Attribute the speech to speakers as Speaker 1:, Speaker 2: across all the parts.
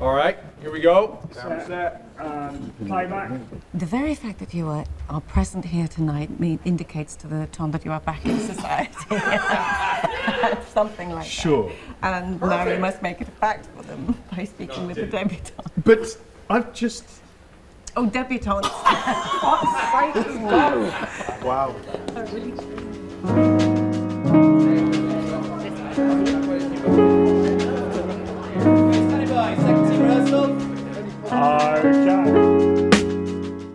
Speaker 1: All right, here we go. Set. Playback.
Speaker 2: The very fact that you are present here tonight indicates to the Tom that you are back in society. Something like that.
Speaker 1: Sure.
Speaker 2: And now you must make it a fact for them by speaking with the debutante.
Speaker 1: But I've just...
Speaker 2: Oh, debutante. What sake is God?
Speaker 1: Wow.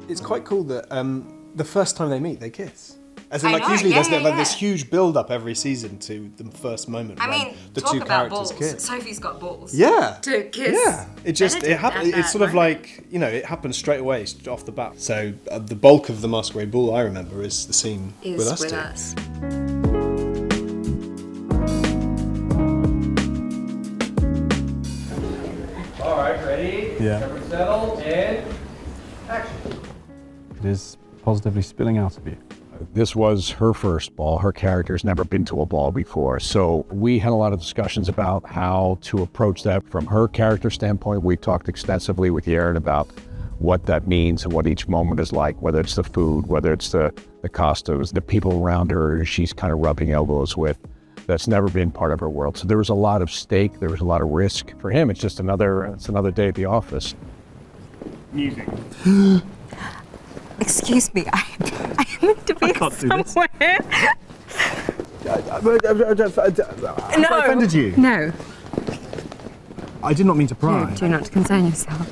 Speaker 1: It's quite cool that the first time they meet, they kiss. As in, like, usually there's this huge build-up every season to the first moment when the two characters kiss.
Speaker 2: Sophie's got balls.
Speaker 1: Yeah.
Speaker 2: To kiss.
Speaker 1: Yeah. It happened. It's sort of like, you know, it happens straight away off the bat. So the bulk of the Masquerade Ball I remember is the scene with us two. All right, ready?
Speaker 3: Yeah.
Speaker 1: Everyone settled, and action.
Speaker 3: It is positively spilling out of you.
Speaker 4: This was her first ball. Her character's never been to a ball before. So we had a lot of discussions about how to approach that from her character standpoint. We talked extensively with Yaron about what that means and what each moment is like, whether it's the food, whether it's the costumes, the people around her she's kind of rubbing elbows with. That's never been part of her world. So there was a lot of stake, there was a lot of risk. For him, it's just another day at the office.
Speaker 1: Music.
Speaker 2: Excuse me, I am to be somewhere.
Speaker 3: Have I offended you?
Speaker 2: No.
Speaker 3: I did not mean to pry.
Speaker 2: Do not concern yourself.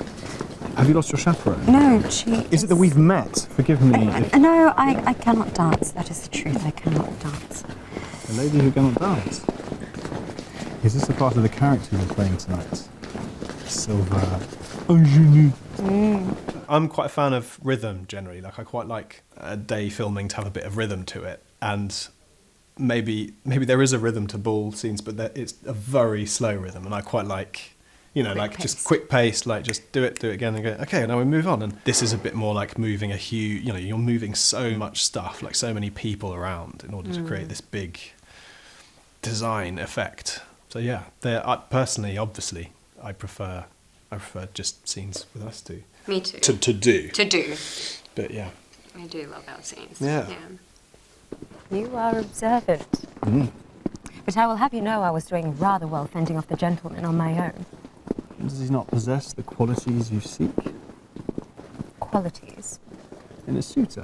Speaker 3: Have you lost your chaperone?
Speaker 2: No, she
Speaker 3: Is it that we've met? Forgive me.
Speaker 2: No, I cannot dance. That is the truth. I cannot dance.
Speaker 3: A lady who cannot dance. Is this a part of the character you're playing tonight? Silver ingenue.
Speaker 1: I'm quite a fan of rhythm generally. Like, I quite like a day filming to have a bit of rhythm to it, and maybe there is a rhythm to ball scenes, but it's a very slow rhythm, and I quite like, you know, like just quick pace, like just do it again and go, okay, now we move on. And this is a bit more like moving a huge, you know, you're moving so much stuff, like so many people around in order to create this big design effect. So yeah, personally, obviously, I prefer just scenes with us two.
Speaker 5: Me too.
Speaker 1: To do. But yeah.
Speaker 5: I do love our scenes.
Speaker 1: Yeah.
Speaker 2: You are observant. But I will have you know I was doing rather well fending off the gentleman on my own.
Speaker 3: Does he not possess the qualities you seek?
Speaker 2: Qualities?
Speaker 3: In a suitor?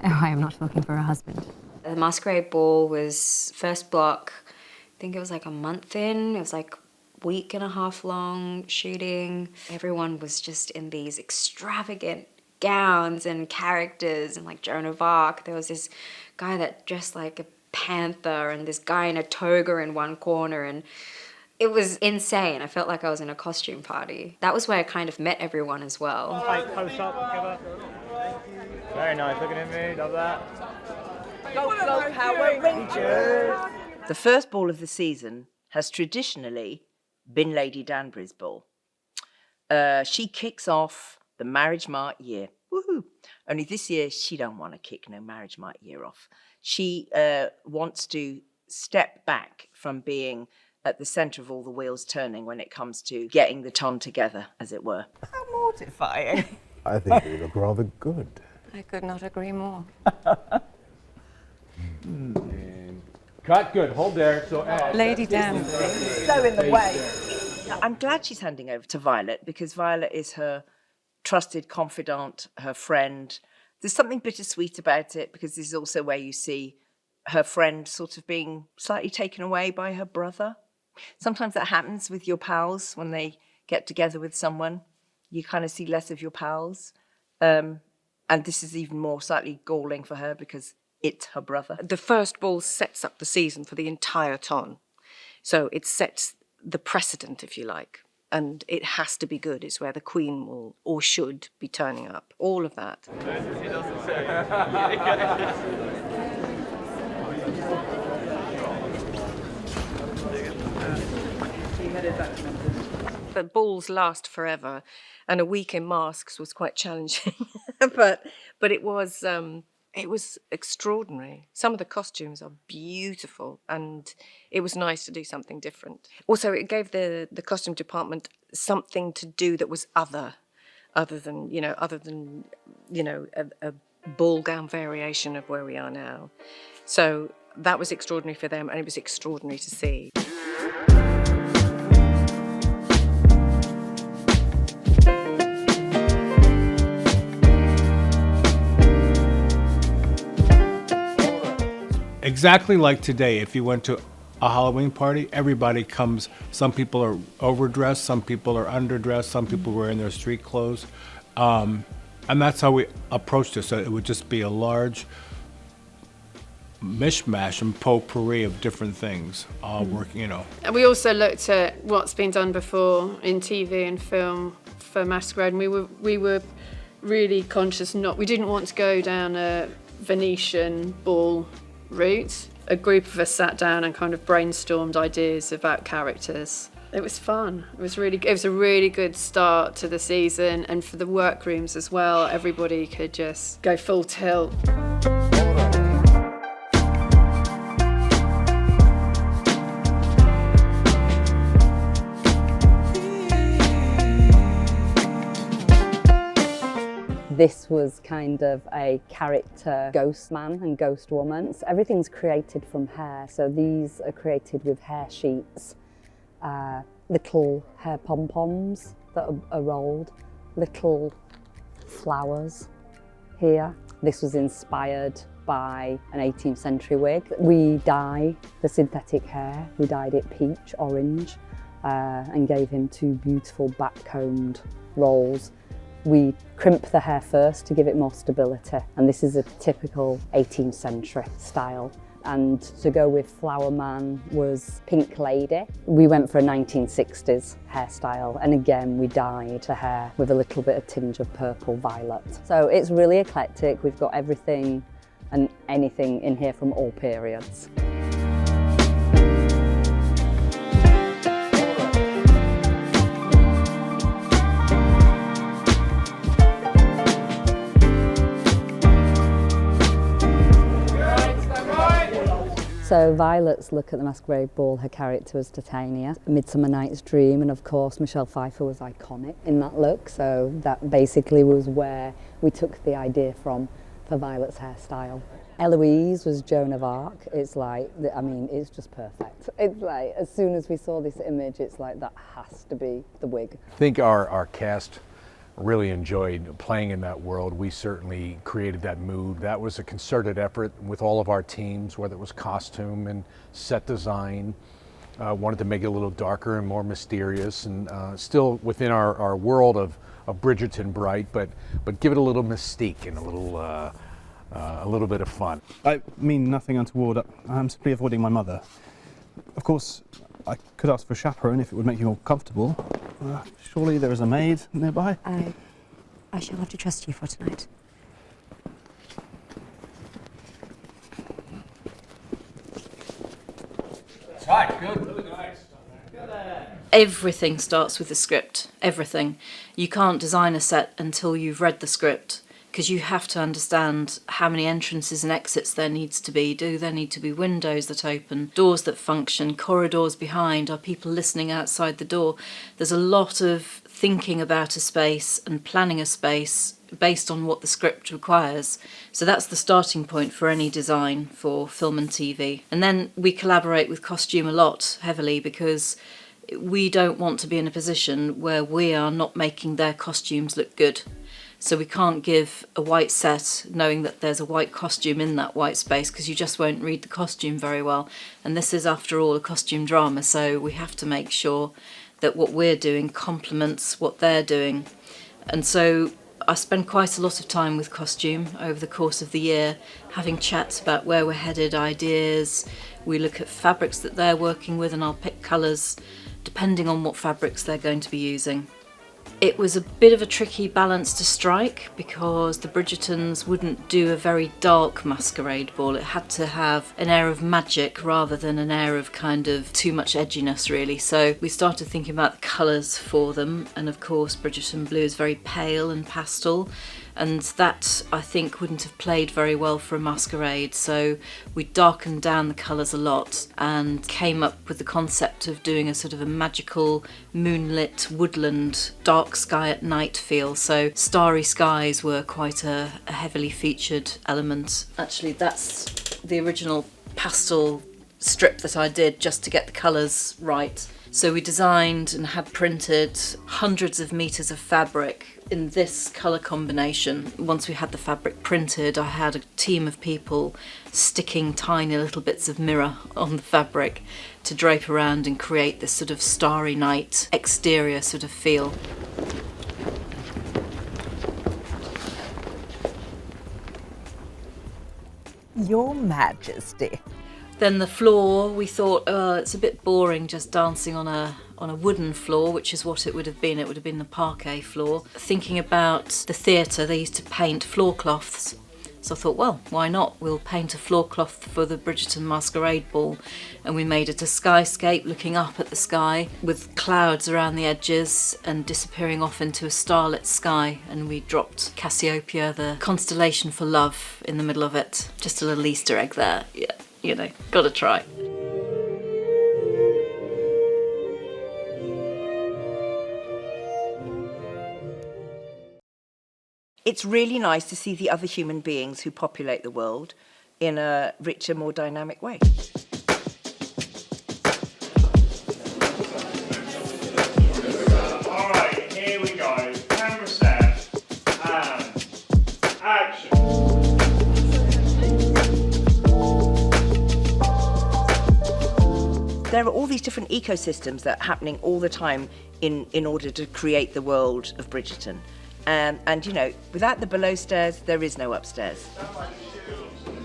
Speaker 2: Oh, I am not looking for a husband.
Speaker 5: The Masquerade Ball was first block, I think it was like a month in. It was like week and a half long shooting. Everyone was just in these extravagant gowns and characters, and like Joan of Arc. There was this guy that dressed like a panther and this guy in a toga in one corner, and it was insane. I felt like I was in a costume party. That was where I kind of met everyone as well.
Speaker 6: Close up together. Very nice, looking at me, love that.
Speaker 7: Go, Power Rangers! The first ball of the season has traditionally been Lady Danbury's ball. She kicks off the marriage mart year. Woohoo! Only this year, she don't want to kick no marriage mart year off. She wants to step back from being at the centre of all the wheels turning when it comes to getting the ton together, as it were. How mortifying.
Speaker 4: I think you look rather good.
Speaker 2: I could not agree more.
Speaker 1: Cut, good, hold there. So
Speaker 2: Lady Danbury.
Speaker 7: So in the way.
Speaker 6: I'm glad she's handing over to Violet, because Violet is her trusted confidant, her friend. There's something bittersweet about it, because this is also where you see her friend sort of being slightly taken away by her brother. Sometimes that happens with your pals when they get together with someone. You kind of see less of your pals. And this is even more slightly galling for her because it's her brother.
Speaker 8: The first ball sets up the season for the entire ton. So it sets the precedent, if you like. And it has to be good. It's where the Queen will or should be turning up. All of that. But balls last forever, and a week in masks was quite challenging. but it was extraordinary. Some of the costumes are beautiful, and it was nice to do something different. Also, it gave the costume department something to do that was other than a ball gown variation of where we are now. So that was extraordinary for them, and it was extraordinary to see.
Speaker 9: Exactly like today, if you went to a Halloween party, everybody comes. Some people are overdressed, some people are underdressed, some people were in their street clothes. And that's how we approached it. So it would just be a large mishmash and potpourri of different things all working,
Speaker 10: And we also looked at what's been done before in TV and film for Masquerade. And we were really conscious we didn't want to go down a Venetian ball route. A group of us sat down and kind of brainstormed ideas about characters. It was fun. It was a really good start to the season, and for the workrooms as well, everybody could just go full tilt.
Speaker 11: This was kind of a character ghost man and ghost woman. So everything's created from hair. So these are created with hair sheets, little hair pom-poms that are rolled, little flowers here. This was inspired by an 18th century wig. We dye the synthetic hair. We dyed it peach orange and gave him two beautiful back-combed rolls. We crimp the hair first to give it more stability, and this is a typical 18th century style. And to go with Flower Man was Pink Lady. We went for a 1960s hairstyle, and again we dyed the hair with a little bit of tinge of purple violet. So it's really eclectic. We've got everything and anything in here from all periods. So Violet's look at the Masquerade Ball, her character was Titania, Midsummer Night's Dream, and of course Michelle Pfeiffer was iconic in that look, so that basically was where we took the idea from for Violet's hairstyle. Eloise was Joan of Arc. It's like, it's just perfect. It's like, as soon as we saw this image, it's like, that has to be the wig.
Speaker 4: I think our cast really enjoyed playing in that world. We certainly created that mood. That was a concerted effort with all of our teams, whether it was costume and set design. Wanted to make it a little darker and more mysterious, and still within our world of Bridgerton bright, but give it a little mystique and a little bit of fun.
Speaker 3: I mean nothing untoward. I'm simply avoiding my mother. Of course, I could ask for a chaperone if it would make you more comfortable. Surely there is a maid nearby?
Speaker 2: I shall have to trust you for tonight.
Speaker 9: Right, good. Really nice.
Speaker 12: Everything starts with the script. Everything. You can't design a set until you've read the script, because you have to understand how many entrances and exits there needs to be. Do there need to be windows that open, doors that function, corridors behind? Are people listening outside the door? There's a lot of thinking about a space and planning a space based on what the script requires. So that's the starting point for any design for film and TV. And then we collaborate with costume a lot heavily, because we don't want to be in a position where we are not making their costumes look good. So we can't give a white set knowing that there's a white costume in that white space, because you just won't read the costume very well. And this is, after all, a costume drama, so we have to make sure that what we're doing complements what they're doing. And so I spend quite a lot of time with costume over the course of the year, having chats about where we're headed, ideas. We look at fabrics that they're working with, and I'll pick colours depending on what fabrics they're going to be using. It was a bit of a tricky balance to strike, because the Bridgertons wouldn't do a very dark masquerade ball. It had to have an air of magic rather than an air of kind of too much edginess, really. So we started thinking about the colours for them, and of course Bridgerton blue is very pale and pastel, And that, I think, wouldn't have played very well for a masquerade. So we darkened down the colours a lot and came up with the concept of doing a sort of a magical, moonlit, woodland, dark sky at night feel. So starry skies were quite a heavily featured element. Actually, that's the original pastel strip that I did just to get the colours right. So we designed and had printed hundreds of metres of fabric in this colour combination. Once we had the fabric printed, I had a team of people sticking tiny little bits of mirror on the fabric to drape around and create this sort of starry night exterior sort of feel.
Speaker 7: Your Majesty.
Speaker 12: Then the floor, we thought, oh, it's a bit boring just dancing on a wooden floor, which is what it would have been. It would have been the parquet floor. Thinking about the theatre, they used to paint floor cloths. So I thought, well, why not? We'll paint a floor cloth for the Bridgerton masquerade ball. And we made it a skyscape looking up at the sky with clouds around the edges and disappearing off into a starlit sky. And we dropped Cassiopeia, the constellation for love, in the middle of it. Just a little Easter egg there. Yeah, you know, gotta try.
Speaker 6: It's really nice to see the other human beings who populate the world in a richer, more dynamic way.
Speaker 13: All right, here we go. Camera set and action.
Speaker 6: There are all these different ecosystems that are happening all the time in order to create the world of Bridgerton. And you know, without the below stairs, there is no upstairs.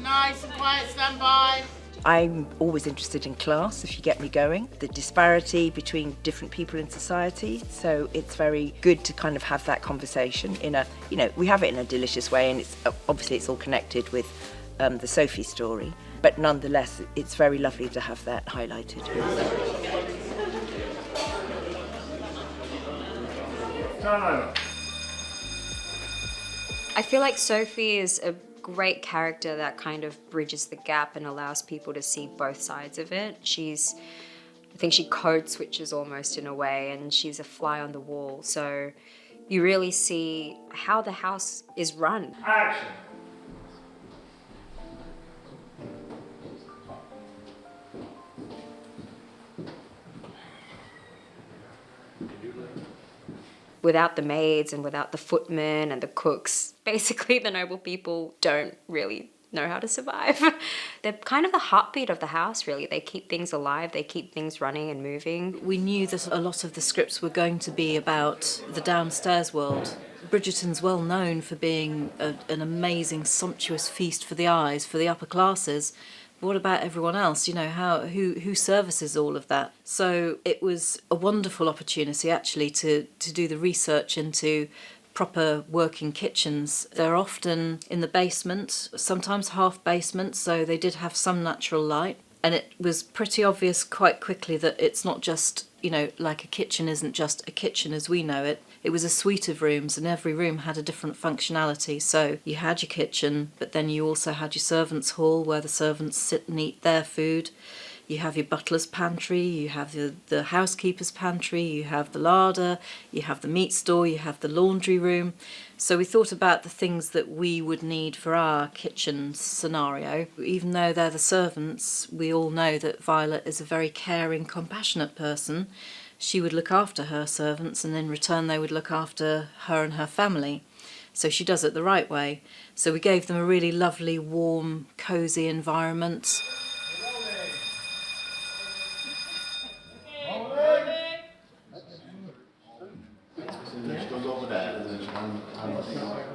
Speaker 13: Nice and quiet, stand by.
Speaker 6: I'm always interested in class, if you get me going, the disparity between different people in society. So it's very good to kind of have that conversation in a, you know, we have it in a delicious way, and it's obviously it's all connected with the Sophie story. But nonetheless, it's very lovely to have that highlighted.
Speaker 13: Turn over.
Speaker 5: I feel like Sophie is a great character that kind of bridges the gap and allows people to see both sides of it. I think she code switches almost in a way, and she's a fly on the wall. So you really see how the house is run.
Speaker 13: Action.
Speaker 5: Without the maids and without the footmen and the cooks, basically the noble people don't really know how to survive. They're kind of the heartbeat of the house, really. They keep things alive, they keep things running and moving.
Speaker 12: We knew that a lot of the scripts were going to be about the downstairs world. Bridgerton's well known for being an amazing, sumptuous feast for the eyes, for the upper classes. But what about everyone else? You know, who services all of that? So it was a wonderful opportunity, actually, to do the research into proper working kitchens. They're often in the basement, sometimes half basement, so they did have some natural light. And it was pretty obvious quite quickly that it's not just, you know, like a kitchen isn't just a kitchen as we know it. It was a suite of rooms, and every room had a different functionality. So you had your kitchen, but then you also had your servants' hall where the servants sit and eat their food. You have your butler's pantry, you have the housekeeper's pantry, you have the larder, you have the meat store, you have the laundry room. So we thought about the things that we would need for our kitchen scenario. Even though they're the servants, we all know that Violet is a very caring, compassionate person. She would look after her servants, and in return they would look after her and her family. So she does it the right way. So we gave them a really lovely, warm, cosy environment.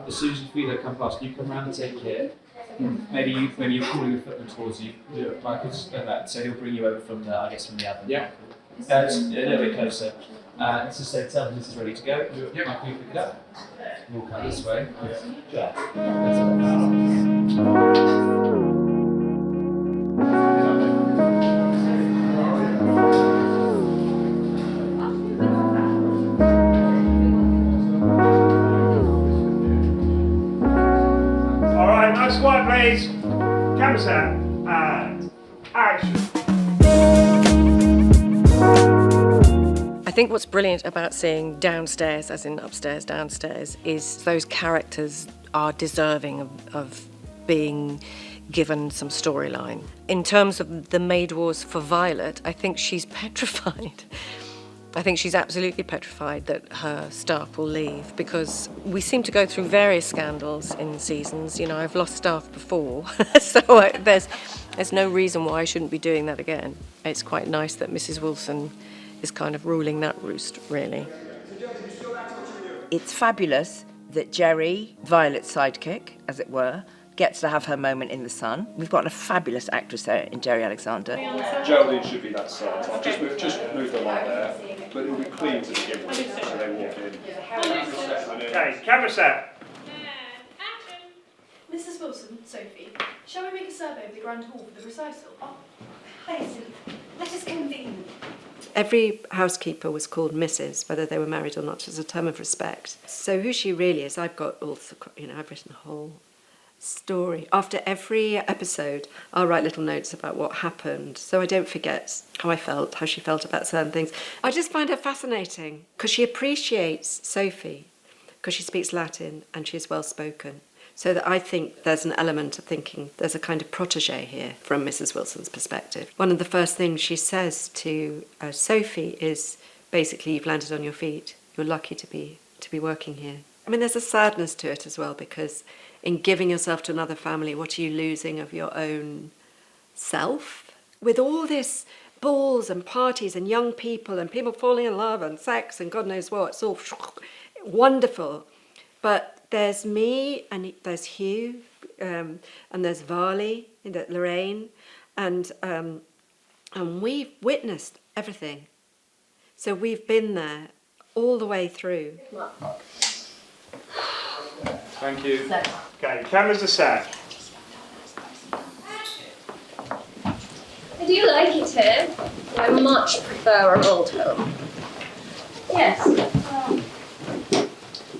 Speaker 14: As soon as you feel her come past, you come round and take it. Maybe you're calling the footman towards you, like that. So he'll bring you over from the, from the oven. Yeah. Just a little bit closer. It's just say, tell them this is ready to go. Yeah. Michael, you pick it up. Walk out this way. Yeah.
Speaker 15: please. Camera set. And action.
Speaker 8: I think what's brilliant about seeing downstairs, as in upstairs, downstairs, is those characters are deserving of being given some storyline. In terms of the maid wars for Violet, I think she's petrified. I think she's absolutely petrified that her staff will leave, because we seem to go through various scandals in seasons. You know, I've lost staff before, so there's no reason why I shouldn't be doing that again. It's quite nice that Mrs. Wilson is kind of ruling that roost, really.
Speaker 6: It's fabulous that Jerry, Violet's sidekick, as it were, gets to have her moment in the sun. We've got a fabulous actress there in Jerry Alexander.
Speaker 16: Geraldine should be that side. I've just moved them on there, but it'll be clean to begin with, so they walk in.
Speaker 15: Okay, camera set.
Speaker 17: Mrs. Wilson, Sophie, shall we make a survey of the Grand Hall for the recital? Oh, let us convene.
Speaker 8: Every housekeeper was called Mrs., whether they were married or not, as a term of respect. So who she really is, I've got all the, I've written a whole story. After every episode, I'll write little notes about what happened, so I don't forget how I felt, how she felt about certain things. I just find her fascinating, because she appreciates Sophie, because she speaks Latin and she's well spoken. So that I think there's an element of thinking there's a kind of protege here from Mrs. Wilson's perspective. One of the first things she says to Sophie is basically, you've landed on your feet. You're lucky to be working here. I mean, there's a sadness to it as well, because in giving yourself to another family, what are you losing of your own self? With all this balls and parties and young people and people falling in love and sex and God knows what, it's all wonderful. But there's me and there's Hugh and there's Varley, Lorraine, and we've witnessed everything. So we've been there all the way through.
Speaker 15: Thank you. Okay, cameras are set.
Speaker 18: I do like it here. I much prefer our old home.
Speaker 17: Yes.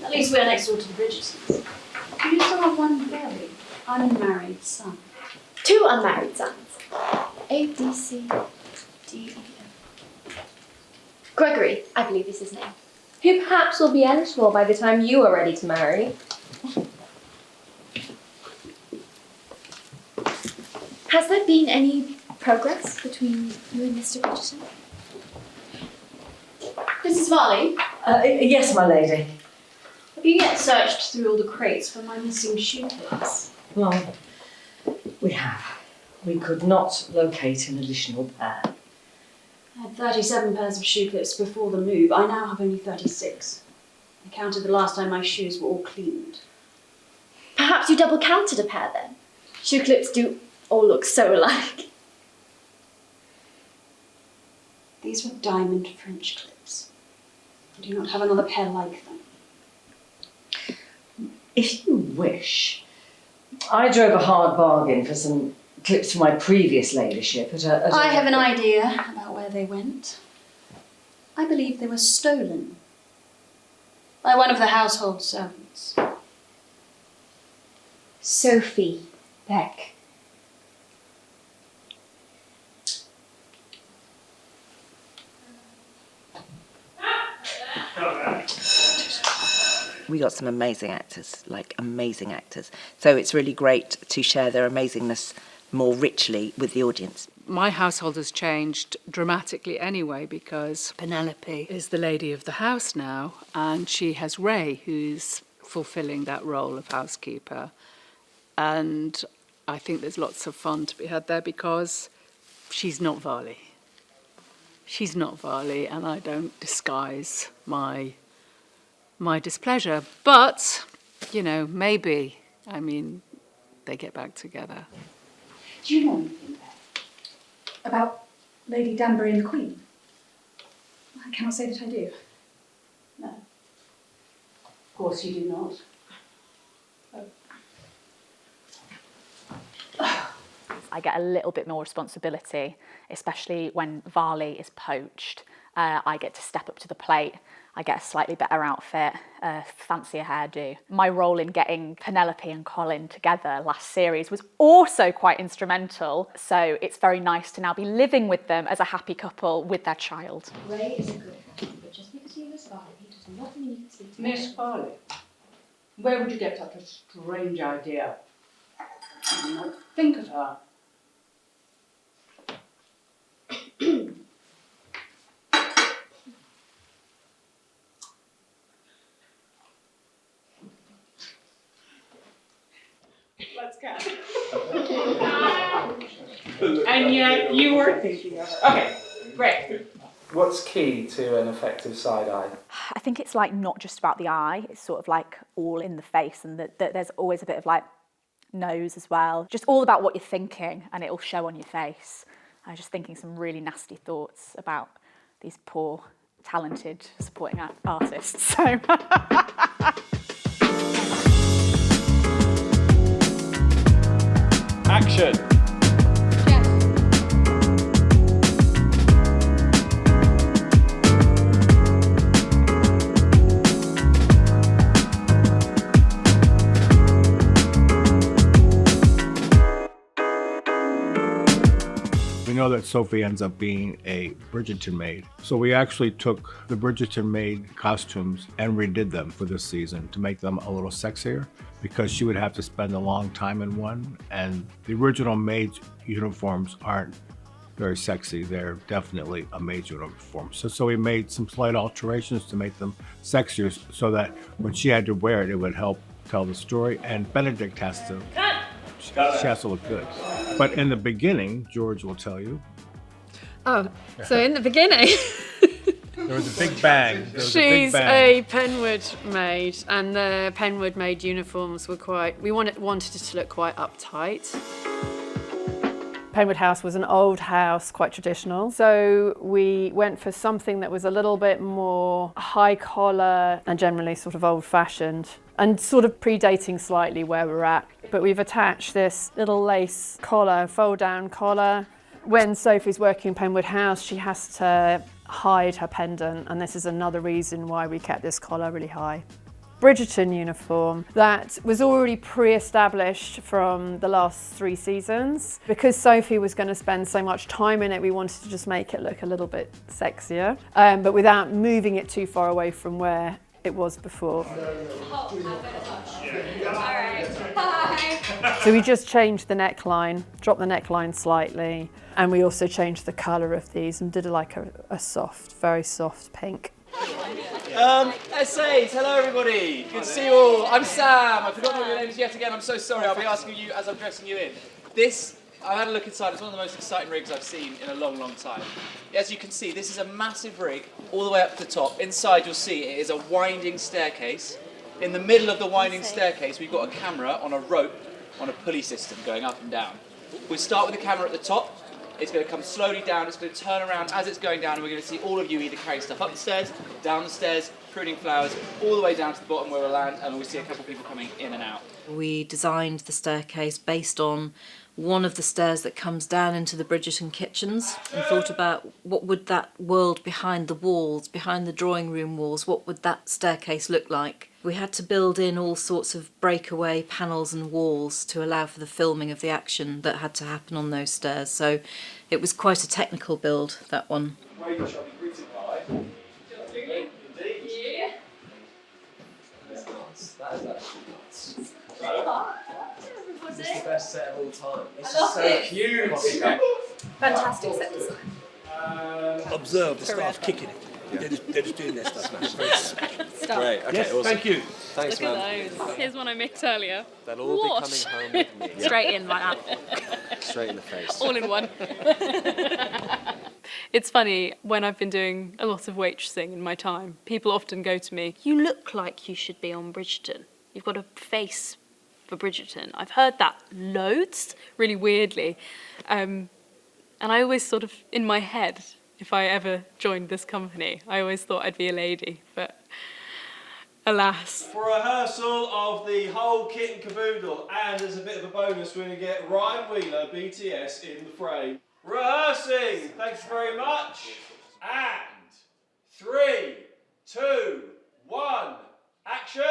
Speaker 17: At least we're next door to the Bridgertons. You still have one very unmarried son.
Speaker 18: 2 unmarried sons. A, B, C, D, E, F. Gregory, I believe is his name. Who perhaps will be eligible by the time you are ready to marry. Has there been any progress between you and Mr. Bridgerton?
Speaker 17: Mrs. Varley?
Speaker 19: Yes, my lady.
Speaker 17: Have you yet searched through all the crates for my missing shoe clips?
Speaker 19: Well, we have. We could not locate an additional pair.
Speaker 17: I had 37 pairs of shoe clips before the move. I now have only 36. I counted the last time my shoes were all cleaned.
Speaker 18: Perhaps you double counted a pair then. Shoe clips do all look so alike.
Speaker 17: These were diamond French clips. I do not have another pair like them.
Speaker 19: If you wish, I drove a hard bargain for some clips for my previous ladyship
Speaker 17: I have an idea about where they went. I believe they were stolen by one of the household servants.
Speaker 18: Sophie Beck.
Speaker 6: We got some amazing actors, like amazing actors. So it's really great to share their amazingness more richly with the audience.
Speaker 20: My household has changed dramatically anyway, because Penelope is the lady of the house now, and she has Ray, who's fulfilling that role of housekeeper. And I think there's lots of fun to be had there, because she's not Varley. She's not Varley, and I don't disguise my displeasure. But, you know, maybe, I mean, they get back together.
Speaker 17: Do you know anything about Lady Danbury and the Queen? I cannot say that I do. No. Of course you do not.
Speaker 21: I get a little bit more responsibility, especially when Varley is poached. I get to step up to the plate. I get a slightly better outfit, a fancier hairdo. My role in getting Penelope and Colin together last series was also quite instrumental, so it's very nice to now be living with them as a happy couple with their child.
Speaker 18: Ray is a good husband, but just because he was Farley, he does not mean you can speak to
Speaker 20: Miss
Speaker 18: him.
Speaker 20: Farley, where would you get such a strange idea? You do not think of her.
Speaker 10: Let's go. And yet you weren't thinking of her. Okay, great.
Speaker 14: What's key to an effective side eye?
Speaker 21: I think it's like not just about the eye, it's sort of like all in the face, and that there's always a bit of like nose as well. Just all about what you're thinking, and it'll show on your face. I was just thinking some really nasty thoughts about these poor, talented supporting artists. So.
Speaker 14: Action!
Speaker 9: We know that Sophie ends up being a Bridgerton maid. So we actually took the Bridgerton maid costumes and redid them for this season to make them a little sexier, because she would have to spend a long time in one, and the original maid's uniforms aren't very sexy. They're definitely a maid's uniform. So we made some slight alterations to make them sexier so that when she had to wear it, it would help tell the story. And Benedict has to, she has to look good. But in the beginning, George will tell you.
Speaker 10: Oh, so in the beginning,
Speaker 9: There was a big bang.
Speaker 10: she's a Penwood maid, and the Penwood maid uniforms were we wanted it to look quite uptight. Penwood House was an old house, quite traditional. So we went for something that was a little bit more high collar and generally sort of old fashioned and sort of predating slightly where we're at. But we've attached this little lace collar, fold down collar. When Sophie's working in Penwood House, she has to hide her pendant, and this is another reason why we kept this collar really high. Bridgerton uniform that was already pre-established from the last 3 seasons. Because Sophie was going to spend so much time in it, we wanted to just make it look a little bit sexier, but without moving it too far away from where it was before. So we just changed the neckline, dropped the neckline slightly, and we also changed the colour of these and did like a soft, very soft pink.
Speaker 14: Essays, hello everybody. Good to see you all. I'm Sam. I've forgotten all your names yet again. I'm so sorry. I'll be asking you as I'm dressing you in. I had a look inside. It's one of the most exciting rigs I've seen in a long, long time. As you can see, this is a massive rig all the way up to the top. Inside you'll see it is a winding staircase. In the middle of the winding staircase, we've got a camera on a rope on a pulley system going up and down. We start with the camera at the top. It's going to come slowly down, it's going to turn around as it's going down, and we're going to see all of you either carry stuff up the stairs, down the stairs, pruning flowers, all the way down to the bottom where we'll land, and we'll see a couple of people coming in and out.
Speaker 12: We designed the staircase based on one of the stairs that comes down into the Bridgerton kitchens, and thought about what would that world behind the walls, behind the drawing room walls, what would that staircase look like? We had to build in all sorts of breakaway panels and walls to allow for the filming of the action that had to happen on those stairs. So it was quite a technical build, that one.
Speaker 14: Where you shall be greeted by. Indeed. Yeah. That is actually nuts. This is the best set of all time. It's just so cute.
Speaker 2: Fantastic set design.
Speaker 22: Observe the staff kicking it. They're just doing their stuff now. It's very special.
Speaker 14: Great, okay, awesome.
Speaker 22: Thank you.
Speaker 14: Thanks,
Speaker 10: Look
Speaker 14: man.
Speaker 10: at those. Here's one I made earlier.
Speaker 22: They'll all be coming home with me.
Speaker 10: Straight in like that.
Speaker 22: Straight in the face.
Speaker 10: All in one. It's funny, when I've been doing a lot of waitressing in my time, people often go to me, "You look like you should be on Bridgerton. You've got a face for Bridgerton." I've heard that loads, really weirdly. And I always sort of, in my head, if I ever joined this company, I always thought I'd be a lady, but alas.
Speaker 14: For rehearsal of the whole kit and caboodle, and as a bit of a bonus, we're going to get Ryan Wheeler, BTS, in the frame. Rehearsing! Thanks very much. And 3, 2, 1, action!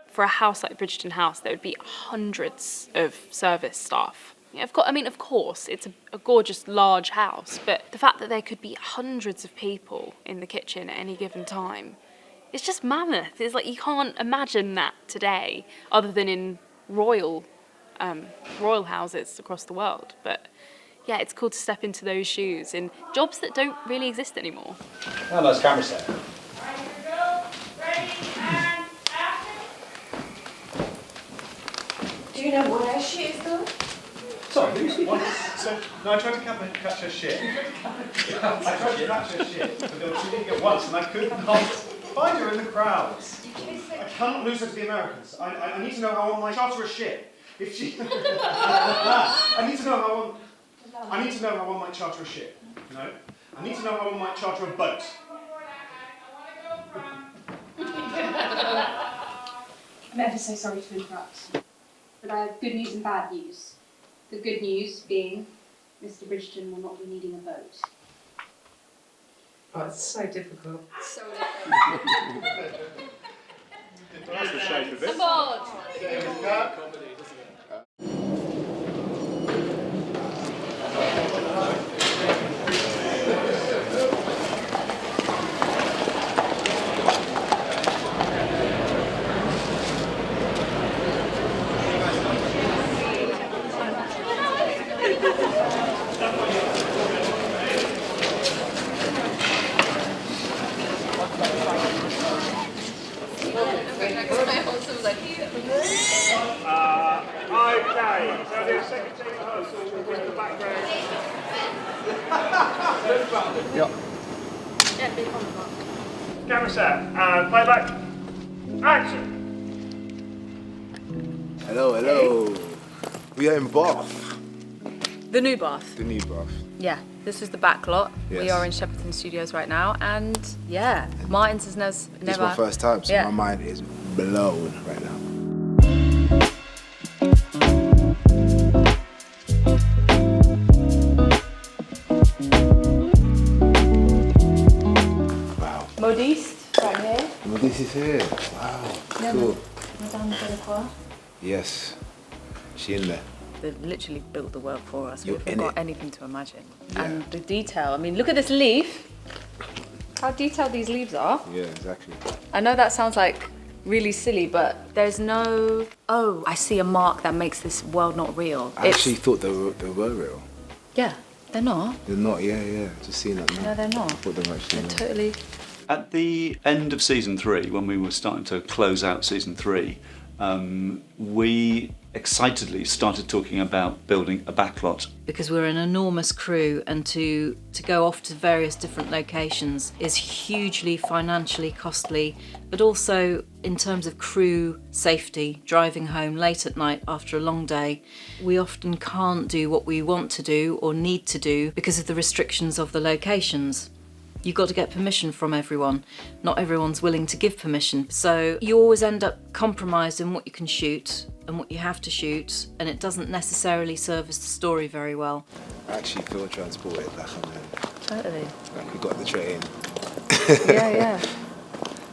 Speaker 1: For a house like Bridgerton House, there would be hundreds of service staff. Yeah, of course, it's a gorgeous, large house, but the fact that there could be hundreds of people in the kitchen at any given time, it's just mammoth. It's like you can't imagine that today, other than in royal houses across the world. But yeah, it's cool to step into those shoes in jobs that don't really exist anymore.
Speaker 14: How nice camera set.
Speaker 18: Do you know where she is going?
Speaker 3: Sorry, no, I tried to catch her shit. I tried to catch her shit, but there was she didn't get once, and I could not find her in the crowds. I cannot lose her to the Americans. I need to know how on my charter a ship. If she, I need to know how one might charter a ship. You know, I need to know how one might charter a boat.
Speaker 17: I'm ever so sorry to interrupt, but I have good news and bad news. The good news being Mr. Bridgerton will not be needing a boat.
Speaker 6: Oh, it's so difficult.
Speaker 18: So difficult.
Speaker 16: That's the shape of it.
Speaker 18: Aboard!
Speaker 15: Okay, so the second team rehearsal will be in the background. Camera set and playback. Action!
Speaker 11: Hello. We are in Bath.
Speaker 12: The new Bath.
Speaker 11: The new Bath.
Speaker 12: Yeah, this is the backlot. We
Speaker 11: Yes.
Speaker 12: are in Shepperton Studios right now, and yeah, Martin's has never.
Speaker 11: It's my first time, so
Speaker 12: Yeah.
Speaker 11: my mind is blown right now. Wow.
Speaker 12: Modiste, right here.
Speaker 11: Well, this is here. Wow. Cool.
Speaker 12: Madame Delacroix.
Speaker 11: Yes. She in there.
Speaker 12: They've literally built the work for us.
Speaker 11: You're
Speaker 12: We
Speaker 11: in
Speaker 12: haven't got
Speaker 11: it.
Speaker 12: anything to imagine.
Speaker 11: Yeah.
Speaker 12: And the detail, I mean, look at this leaf. How detailed these leaves are.
Speaker 11: Yeah, exactly.
Speaker 12: I know that sounds like really silly, but there's no, oh, I see a mark that makes this world not real.
Speaker 11: I actually thought they were real.
Speaker 12: Yeah, they're not.
Speaker 11: They're not, yeah. Just seeing that now.
Speaker 12: No, they're not.
Speaker 11: I thought they were actually
Speaker 12: They're
Speaker 11: real.
Speaker 12: totally.
Speaker 23: At the end of season 3, when we were starting to close out season 3, we excitedly started talking about building a backlot.
Speaker 12: Because we're an enormous crew, and to go off to various different locations is hugely financially costly, but also in terms of crew safety, driving home late at night after a long day, we often can't do what we want to do or need to do because of the restrictions of the locations. You've got to get permission from everyone. Not everyone's willing to give permission. So you always end up compromised in what you can shoot and what you have to shoot, and it doesn't necessarily service the story very well.
Speaker 11: I actually feel transported like I'm
Speaker 12: Totally.
Speaker 11: like we got the train.
Speaker 12: Yeah.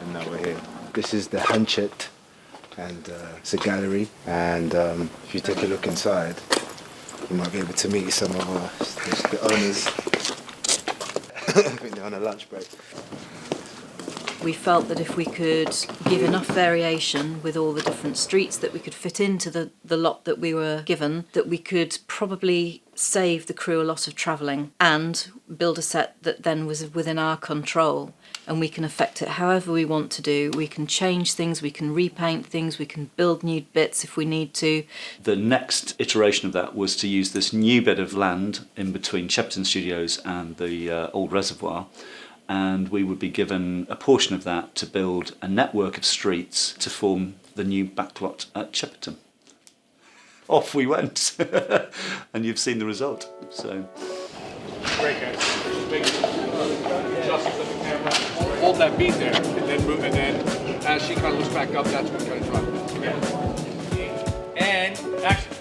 Speaker 11: And now we're here. This is the Hunchet, and it's a gallery. And if you take a look inside, you might be able to meet some of the owners. I think they're on a lunch break.
Speaker 12: We felt that if we could give enough variation with all the different streets that we could fit into the lot that we were given, that we could probably save the crew a lot of travelling and build a set that then was within our control, and we can affect it however we want to do. We can change things, we can repaint things, we can build new bits if we need to.
Speaker 23: The next iteration of that was to use this new bit of land in between Shepperton Studios and the old reservoir, and we would be given a portion of that to build a network of streets to form the new backlot at Shepperton. Off we went, and you've seen the result. So.
Speaker 24: Hold that beat there, and then as she kind of looks back up, that's when we kind of drop it. Okay. And action.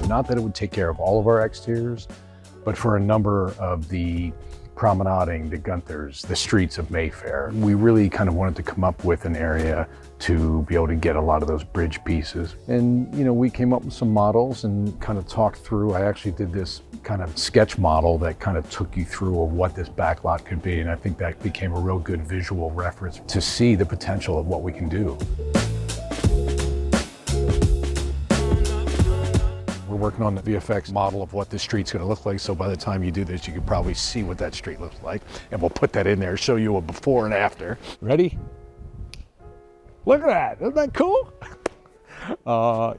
Speaker 4: Not that it would take care of all of our exteriors, but for a number of the promenading, the Gunthers, the streets of Mayfair, we really kind of wanted to come up with an area to be able to get a lot of those bridge pieces. And, you know, we came up with some models and kind of talked through. I actually did this kind of sketch model that kind of took you through of what this backlot could be. And I think that became a real good visual reference to see the potential of what we can do. We're working on the VFX model of what the street's going to look like, so by the time you do this, you can probably see what that street looks like, and we'll put that in there, show you a before and after. Ready? Look at that! Isn't that cool?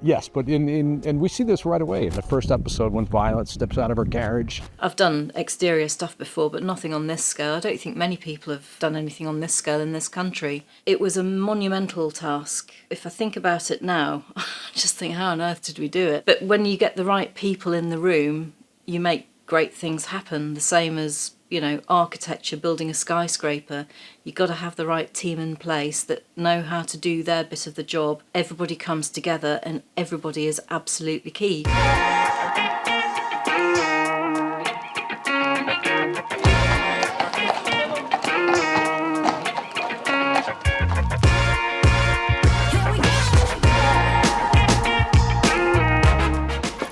Speaker 4: Yes, but and we see this right away in the first episode when Violet steps out of her carriage.
Speaker 12: I've done exterior stuff before, but nothing on this scale. I don't think many people have done anything on this scale in this country. It was a monumental task. If I think about it now, I just think, how on earth did we do it? But when you get the right people in the room, you make great things happen. The same as, you know, architecture, building a skyscraper. You've got to have the right team in place that know how to do their bit of the job. Everybody comes together and everybody is absolutely key.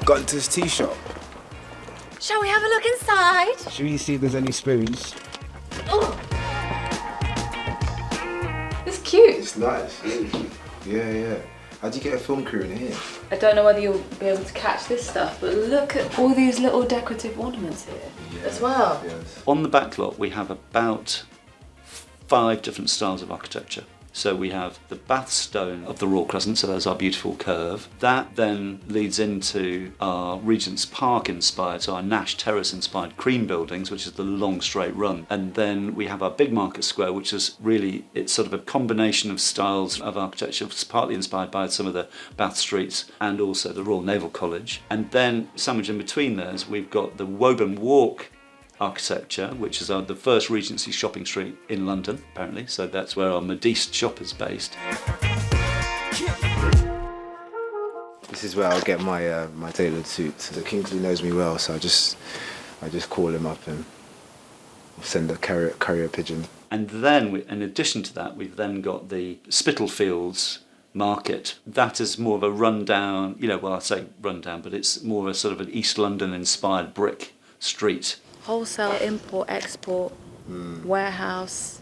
Speaker 11: Gunter's tea shop.
Speaker 18: Shall we have a look inside?
Speaker 11: Should we see if there's any spoons?
Speaker 18: Oh, it's cute.
Speaker 11: It's nice. Yeah. How'd you get a film crew in here?
Speaker 1: I don't know whether you'll be able to catch this stuff, but look at all these little decorative ornaments here as well.
Speaker 11: Yes.
Speaker 23: On the backlot, we have about 5 different styles of architecture. So we have the Bath stone of the Royal Crescent, so there's our beautiful curve. That then leads into our Regent's Park inspired, so our Nash Terrace inspired cream buildings, which is the long straight run. And then we have our Big Market Square, which is really, it's sort of a combination of styles of architecture, it's partly inspired by some of the Bath streets and also the Royal Naval College. And then sandwiched in between those, we've got the Woburn Walk architecture, which is the first Regency shopping street in London, apparently, so that's where our Modiste shop is based.
Speaker 11: This is where I'll get my my tailored suit. So Kingsley knows me well, so I just call him up and send a courier pigeon.
Speaker 23: And then, in addition to that, we've then got the Spitalfields market. That is more of a rundown, you know, well, I say rundown, but it's more of a sort of an East London inspired brick street.
Speaker 1: Wholesale, import, export, warehouse,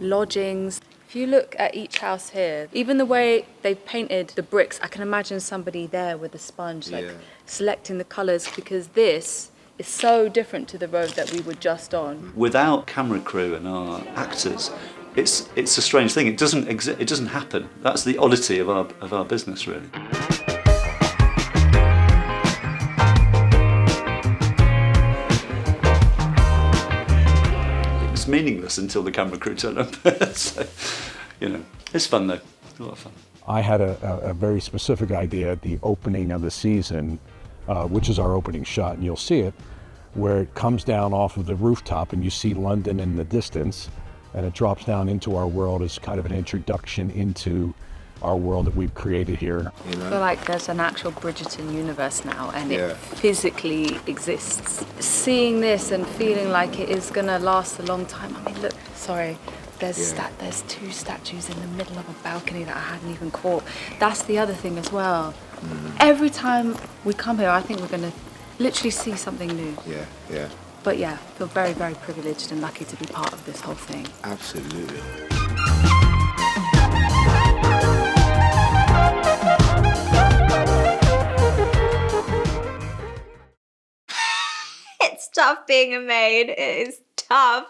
Speaker 1: lodgings. If you look at each house here, even the way they've painted the bricks, I can imagine somebody there with a sponge, like selecting the colours, because this is so different to the road that we were just on.
Speaker 23: Without camera crew and our actors, it's a strange thing. It doesn't happen. That's the oddity of our business, really. Meaningless until the camera crew turn up. So, you know, it's fun though. It's a lot of fun.
Speaker 4: I had a very specific idea at the opening of the season, which is our opening shot, and you'll see it, where it comes down off of the rooftop and you see London in the distance, and it drops down into our world as kind of an introduction into our world that we've created here.
Speaker 1: I feel like there's an actual Bridgerton universe now, and it physically exists. Seeing this and feeling like it is going to last a long time. I mean, look, sorry, there's 2 statues in the middle of a balcony that I hadn't even caught. That's the other thing as well. Every time we come here, I think we're going to literally see something new.
Speaker 11: Yeah.
Speaker 1: But yeah, I feel very, very privileged and lucky to be part of this whole thing.
Speaker 11: Absolutely.
Speaker 2: It's tough being a maid. It is tough.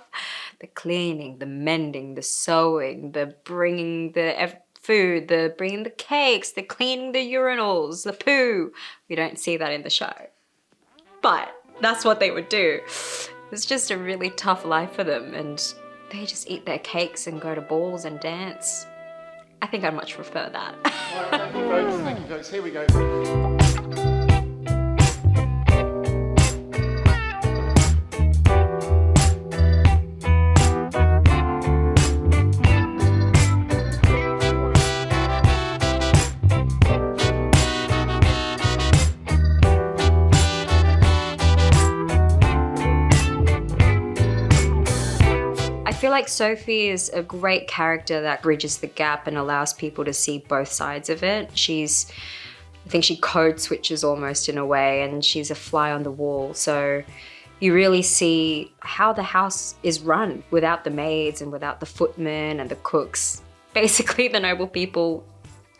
Speaker 2: The cleaning, the mending, the sewing, the bringing the food, the bringing the cakes, the cleaning the urinals, the poo. We don't see that in the show. But that's what they would do. It's just a really tough life for them, and they just eat their cakes and go to balls and dance. I think I'd much prefer that.
Speaker 16: Thank you folks, here we go.
Speaker 2: feel like Sophie is a great character that bridges the gap and allows people to see both sides of it. I think she code switches almost in a way, and she's a fly on the wall. So you really see how the house is run without the maids and without the footmen and the cooks. Basically, the noble people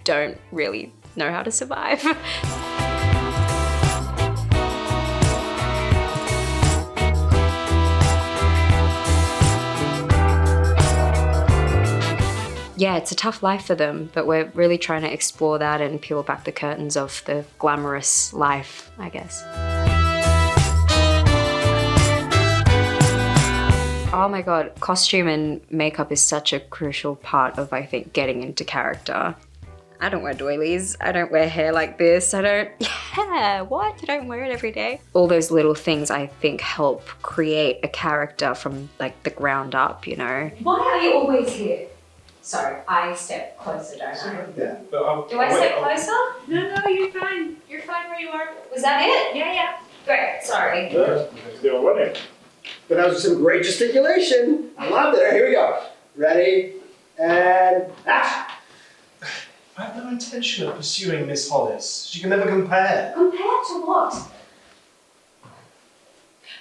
Speaker 2: don't really know how to survive. Yeah, it's a tough life for them, but we're really trying to explore that and peel back the curtains of the glamorous life, I guess. Oh my God, costume and makeup is such a crucial part of, I think, getting into character. I don't wear doilies, I don't wear hair like this, I don't wear it every day. All those little things I think help create a character from like the ground up, you know? Why are you always here? Sorry, I step closer, don't I?
Speaker 16: Yeah.
Speaker 2: Do I step closer?
Speaker 18: No, you're fine. You're fine where you are.
Speaker 2: Was that it?
Speaker 18: Yeah.
Speaker 2: Great, sorry.
Speaker 16: Good. Still running.
Speaker 5: But that was some great gesticulation. I loved it. Here we go. Ready, and action.
Speaker 3: I have no intention of pursuing Miss Hollis. She can never compare.
Speaker 2: Compared to what?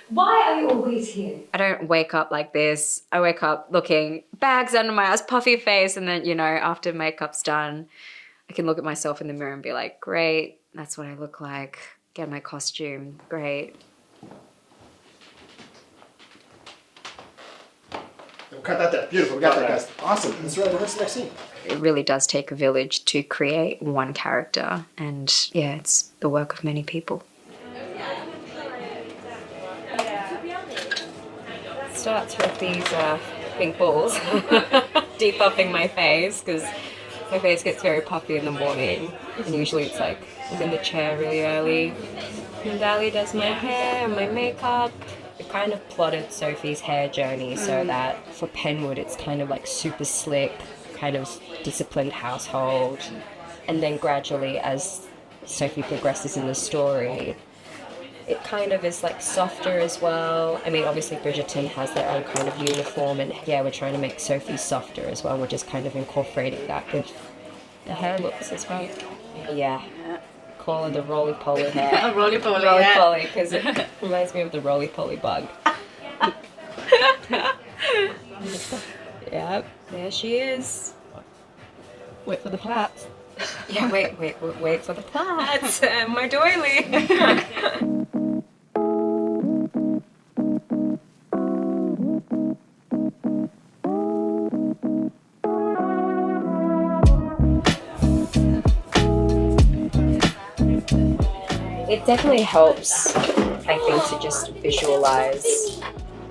Speaker 2: Why are you always here? I don't wake up like this. I wake up looking bags under my eyes, puffy face, and then, you know, after makeup's done, I can look at myself in the mirror and be like, great, that's what I look like. Get my costume, great.
Speaker 5: Cut that there. Beautiful. We got that, guys. Awesome. Let's rehearse the next scene.
Speaker 2: It really does take a village to create one character, and yeah, it's the work of many people. Starts with these pink balls depuffing my face because my face gets very puffy in the morning, and usually it's like I'm in the chair really early. And Ali does my hair and my makeup. We kind of plotted Sophie's hair journey so that for Penwood it's kind of like super slick, kind of disciplined household, and then gradually as Sophie progresses in the story, it kind of is like softer as well. I mean, obviously Bridgerton has their own kind of uniform, and yeah, we're trying to make Sophie softer as well. We're just kind of incorporating that with the hair looks as well. Yeah. Call her the roly-poly hair. Roly-poly, because it reminds me of the roly-poly bug. Yep, there she is.
Speaker 20: Wait for the plaits.
Speaker 2: Yeah, wait for the plaits. My doily. It definitely helps, I think, to just visualize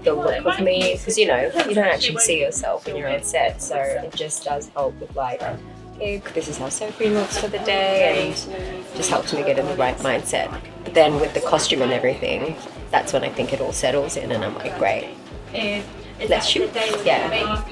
Speaker 2: the look of me, because you know, you don't actually see yourself when you're on set, so it just does help with like, okay, this is how Sophie looks for the day, and just helps me get in the right mindset. But then with the costume and everything, that's when I think it all settles in, and I'm like, great, let's shoot. Yeah.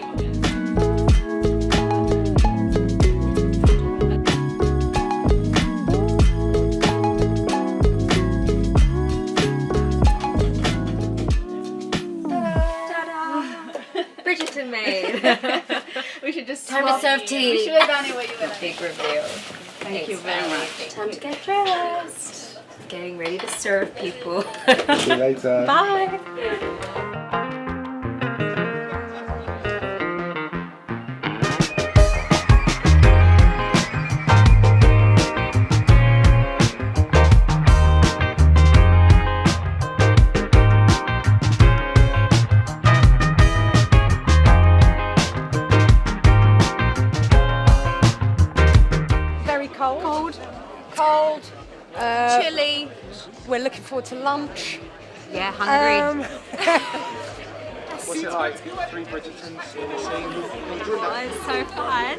Speaker 2: Bridgerton made.
Speaker 18: We should just
Speaker 2: Time to serve tea.
Speaker 18: We should have done it what you were.
Speaker 2: Big reveal.
Speaker 18: Thank you very much.
Speaker 2: Time to get dressed. Getting ready to serve people.
Speaker 11: See you later.
Speaker 2: Bye.
Speaker 7: Cold.
Speaker 18: Chilly.
Speaker 7: We're looking forward to lunch.
Speaker 2: Yeah, hungry.
Speaker 16: What's it like? 3 Bridgertons in a scene?
Speaker 2: Oh, it's so fun.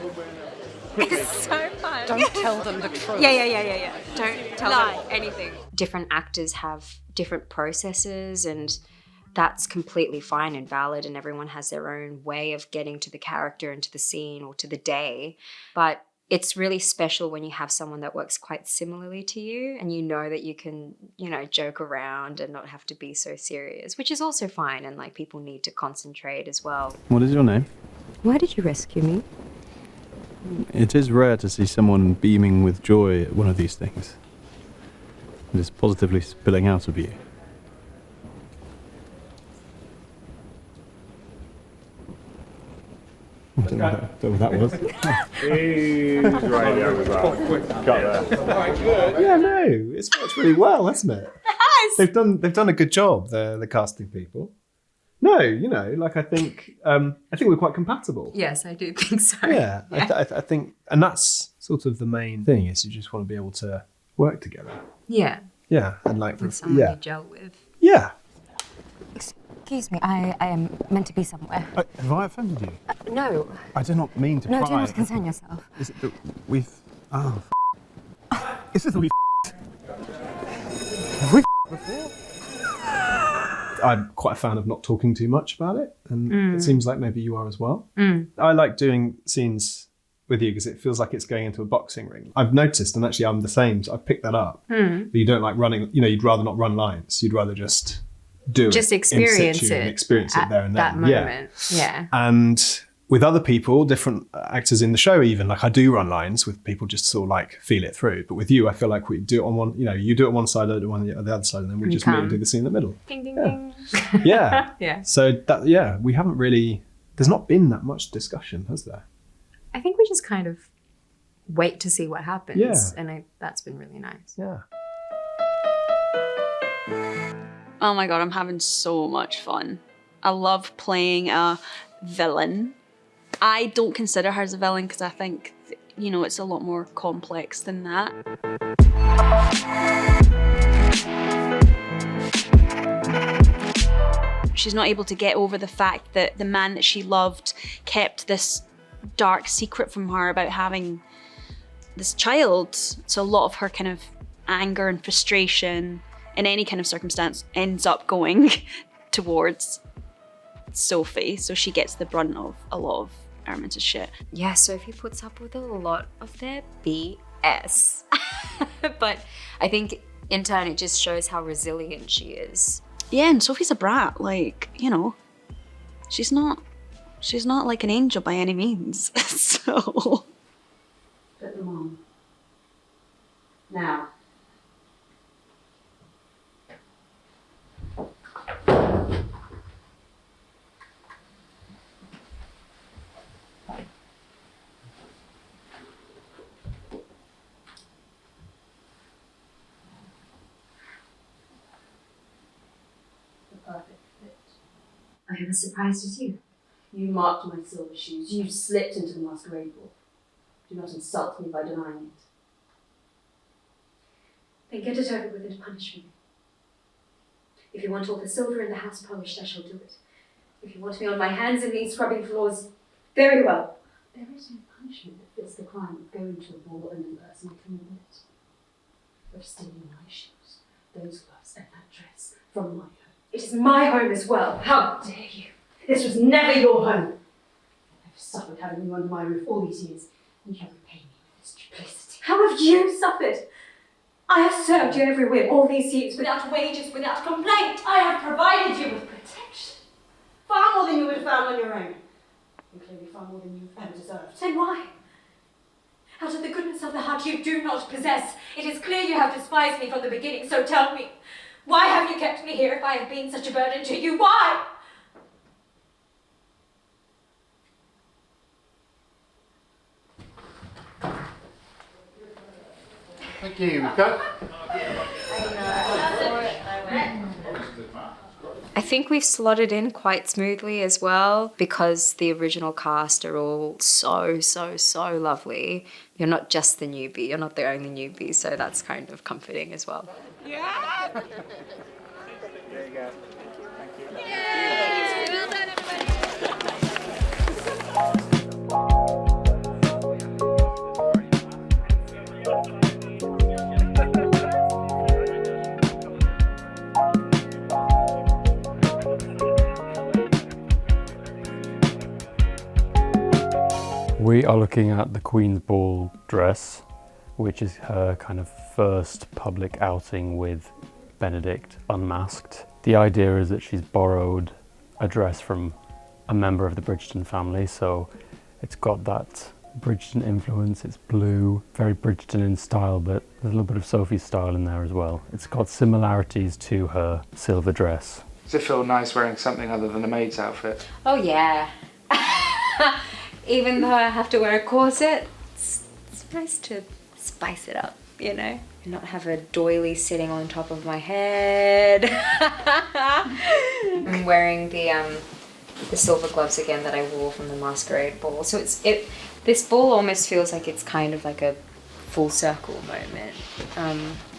Speaker 2: It's so fun.
Speaker 7: Don't tell them the truth.
Speaker 2: Yeah. Don't tell them anything. Different actors have different processes, and that's completely fine and valid, and everyone has their own way of getting to the character and to the scene or to the day. But it's really special when you have someone that works quite similarly to you and you know that you can, joke around and not have to be so serious, which is also fine. And like people need to concentrate as well.
Speaker 8: What is your name?
Speaker 2: Why did you rescue me?
Speaker 8: It is rare to see someone beaming with joy at one of these things. It is positively spilling out of you. I don't know what that was.
Speaker 16: He's right there as well. Got there.
Speaker 13: Alright, good. Yeah, no, it's worked really well, hasn't it? They've done a good job, the casting people. No, I think we're quite compatible.
Speaker 2: Yes, I do think so.
Speaker 13: Yeah, I think, and that's sort of the main thing, is you just want to be able to work together.
Speaker 2: Yeah.
Speaker 13: Yeah, and like
Speaker 2: With someone you gel with.
Speaker 13: Yeah.
Speaker 19: Excuse me, I am meant to be somewhere.
Speaker 8: Have I offended you?
Speaker 19: No.
Speaker 8: I did not mean to
Speaker 19: No,
Speaker 8: pry.
Speaker 19: do not concern yourself.
Speaker 8: Is it that we've... Oh, Is it that we've... Have we before?
Speaker 13: I'm quite a fan of not talking too much about it, and it seems like maybe you are as well. I like doing scenes with you because it feels like it's going into a boxing ring. I've noticed, and actually I'm the same, so I've picked that up. That you don't like running, you'd rather not run lines. You'd rather just do
Speaker 2: Just
Speaker 13: it.
Speaker 2: experience
Speaker 13: in situ
Speaker 2: it.
Speaker 13: and experience it there and then.
Speaker 2: That moment. Yeah.
Speaker 13: And with other people, different actors in the show even, like I do run lines with people just sort of like feel it through. But with you, I feel like we do it on one, you do it on one side, I do it on the other side, and then we just meet and do the scene in the middle.
Speaker 2: Ding, ding, ding.
Speaker 13: Yeah.
Speaker 2: Yeah.
Speaker 13: So we haven't really, there's not been that much discussion, has there?
Speaker 2: I think we just kind of wait to see what happens.
Speaker 13: Yeah.
Speaker 2: And that's been really nice.
Speaker 13: Yeah.
Speaker 21: Oh my God, I'm having so much fun. I love playing a villain. I don't consider her as a villain because I think, it's a lot more complex than that. She's not able to get over the fact that the man that she loved kept this dark secret from her about having this child. So a lot of her kind of anger and frustration in any kind of circumstance ends up going towards Sophie. So she gets the brunt of a lot of Araminta's shit.
Speaker 2: Yeah, Sophie puts up with a lot of their BS. But I think in turn it just shows how resilient she is.
Speaker 21: Yeah, and Sophie's a brat, she's not like an angel by any means. So
Speaker 25: Put them on. Now. Perfect fit. I am as surprised as you. You marked my silver shoes. You slipped into the masquerade ball. Do not insult me by denying it. Then get it over with and punish me. If you want all the silver in the house polished, I shall do it. If you want me on my hands and knees scrubbing floors, very well. There is no punishment that fits the crime of going to a ball and embarrassing my clean it. Of stealing my shoes, those gloves and that dress from my home. It is my home as well. How dare you? This was never your home. I've suffered having you under my roof all these years, and you repay me with this duplicity. How have you suffered? I have served you every whim all these years without wages, without complaint. I have provided you with protection. Far more than you would have found on your own. And clearly far more than you've ever deserved. Then why? Out of the goodness of the heart you do not possess. It is clear you have despised me from the beginning, so tell me, why have you kept me here if I have been such a burden to you? Why?
Speaker 26: Thank you. Cut.
Speaker 2: I think we've slotted in quite smoothly as well because the original cast are all so lovely. You're not just the newbie, you're not the only newbie, so that's kind of comforting as well.
Speaker 26: Yeah.
Speaker 21: There you go.
Speaker 6: We are looking at the Queen's Ball dress, which is her kind of first public outing with Benedict unmasked. The idea is that she's borrowed a dress from a member of the Bridgerton family, so it's got that Bridgerton influence. It's blue, very Bridgerton in style, but there's a little bit of Sophie's style in there as well. It's got similarities to her silver dress.
Speaker 9: Does it feel nice wearing something other than a maid's outfit?
Speaker 2: Oh yeah. Even though I have to wear a corset, it's nice to spice it up, you know? And not have a doily sitting on top of my head. I'm wearing the silver gloves again that I wore from the masquerade ball. So this ball almost feels like it's kind of like a full circle moment,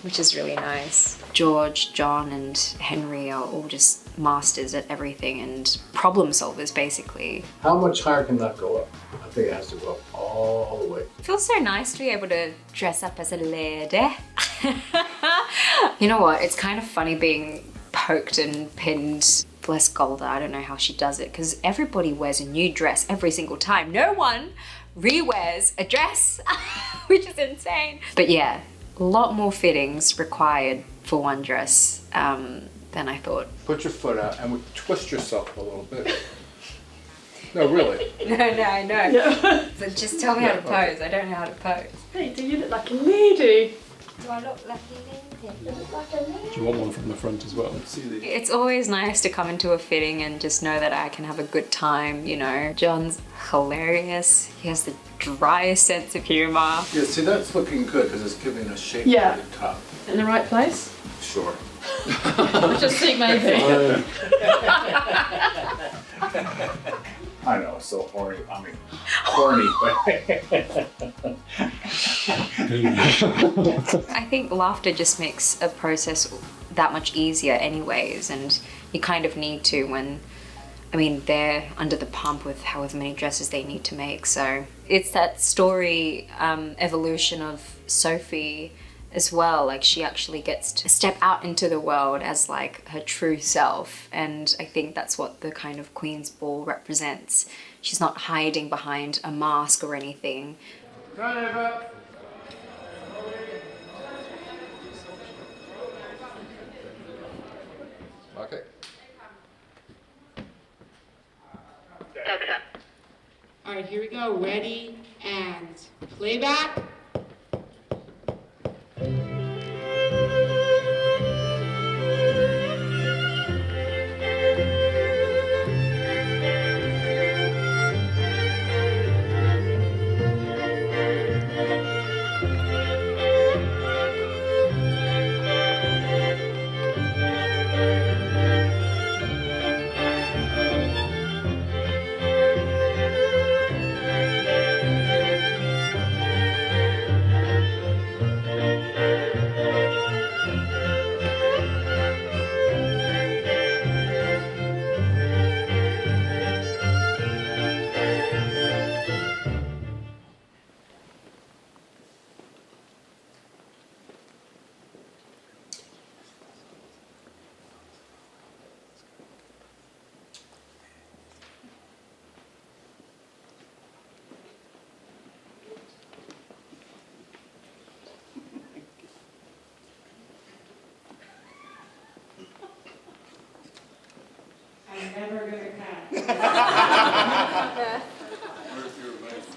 Speaker 2: which is really nice. George, John and Henry are all just masters at everything and problem solvers basically.
Speaker 26: How much higher can that go up? I think it has to go up all the way.
Speaker 2: It feels so nice to be able to dress up as a lady. You know what, it's kind of funny being poked and pinned. Bless Golda, I don't know how she does it, because everybody wears a new dress every single time. No one re-wears a dress, which is insane. But yeah, a lot more fittings required for one dress than I thought.
Speaker 26: Put your foot out and twist yourself a little bit. No, really.
Speaker 2: No, I know.
Speaker 10: Yeah.
Speaker 2: But just tell me how to pose. I don't know how to pose.
Speaker 10: Hey, do you look like a lady?
Speaker 2: Do I look like a lady?
Speaker 10: You look like a lady.
Speaker 8: Do you want one from the front as well?
Speaker 2: It's always nice to come into a fitting and just know that I can have a good time, you know. John's hilarious. He has the driest sense of humour.
Speaker 26: Yeah, see, that's looking good because it's giving a shape
Speaker 10: Yeah.
Speaker 26: to the top.
Speaker 10: In the right place?
Speaker 26: Sure.
Speaker 10: I just think maybe.
Speaker 16: I know, so horny. I mean, horny, but.
Speaker 2: I think laughter just makes a process that much easier anyways, and you kind of need to when, I mean, they're under the pump with however many dresses they need to make. So it's that story evolution of Sophie as well. Like, she actually gets to step out into the world as like her true self, and I think that's what the kind of Queen's Ball represents. She's not hiding behind a mask or anything.
Speaker 26: Run over. Okay.
Speaker 14: All right, here we go. Ready and playback.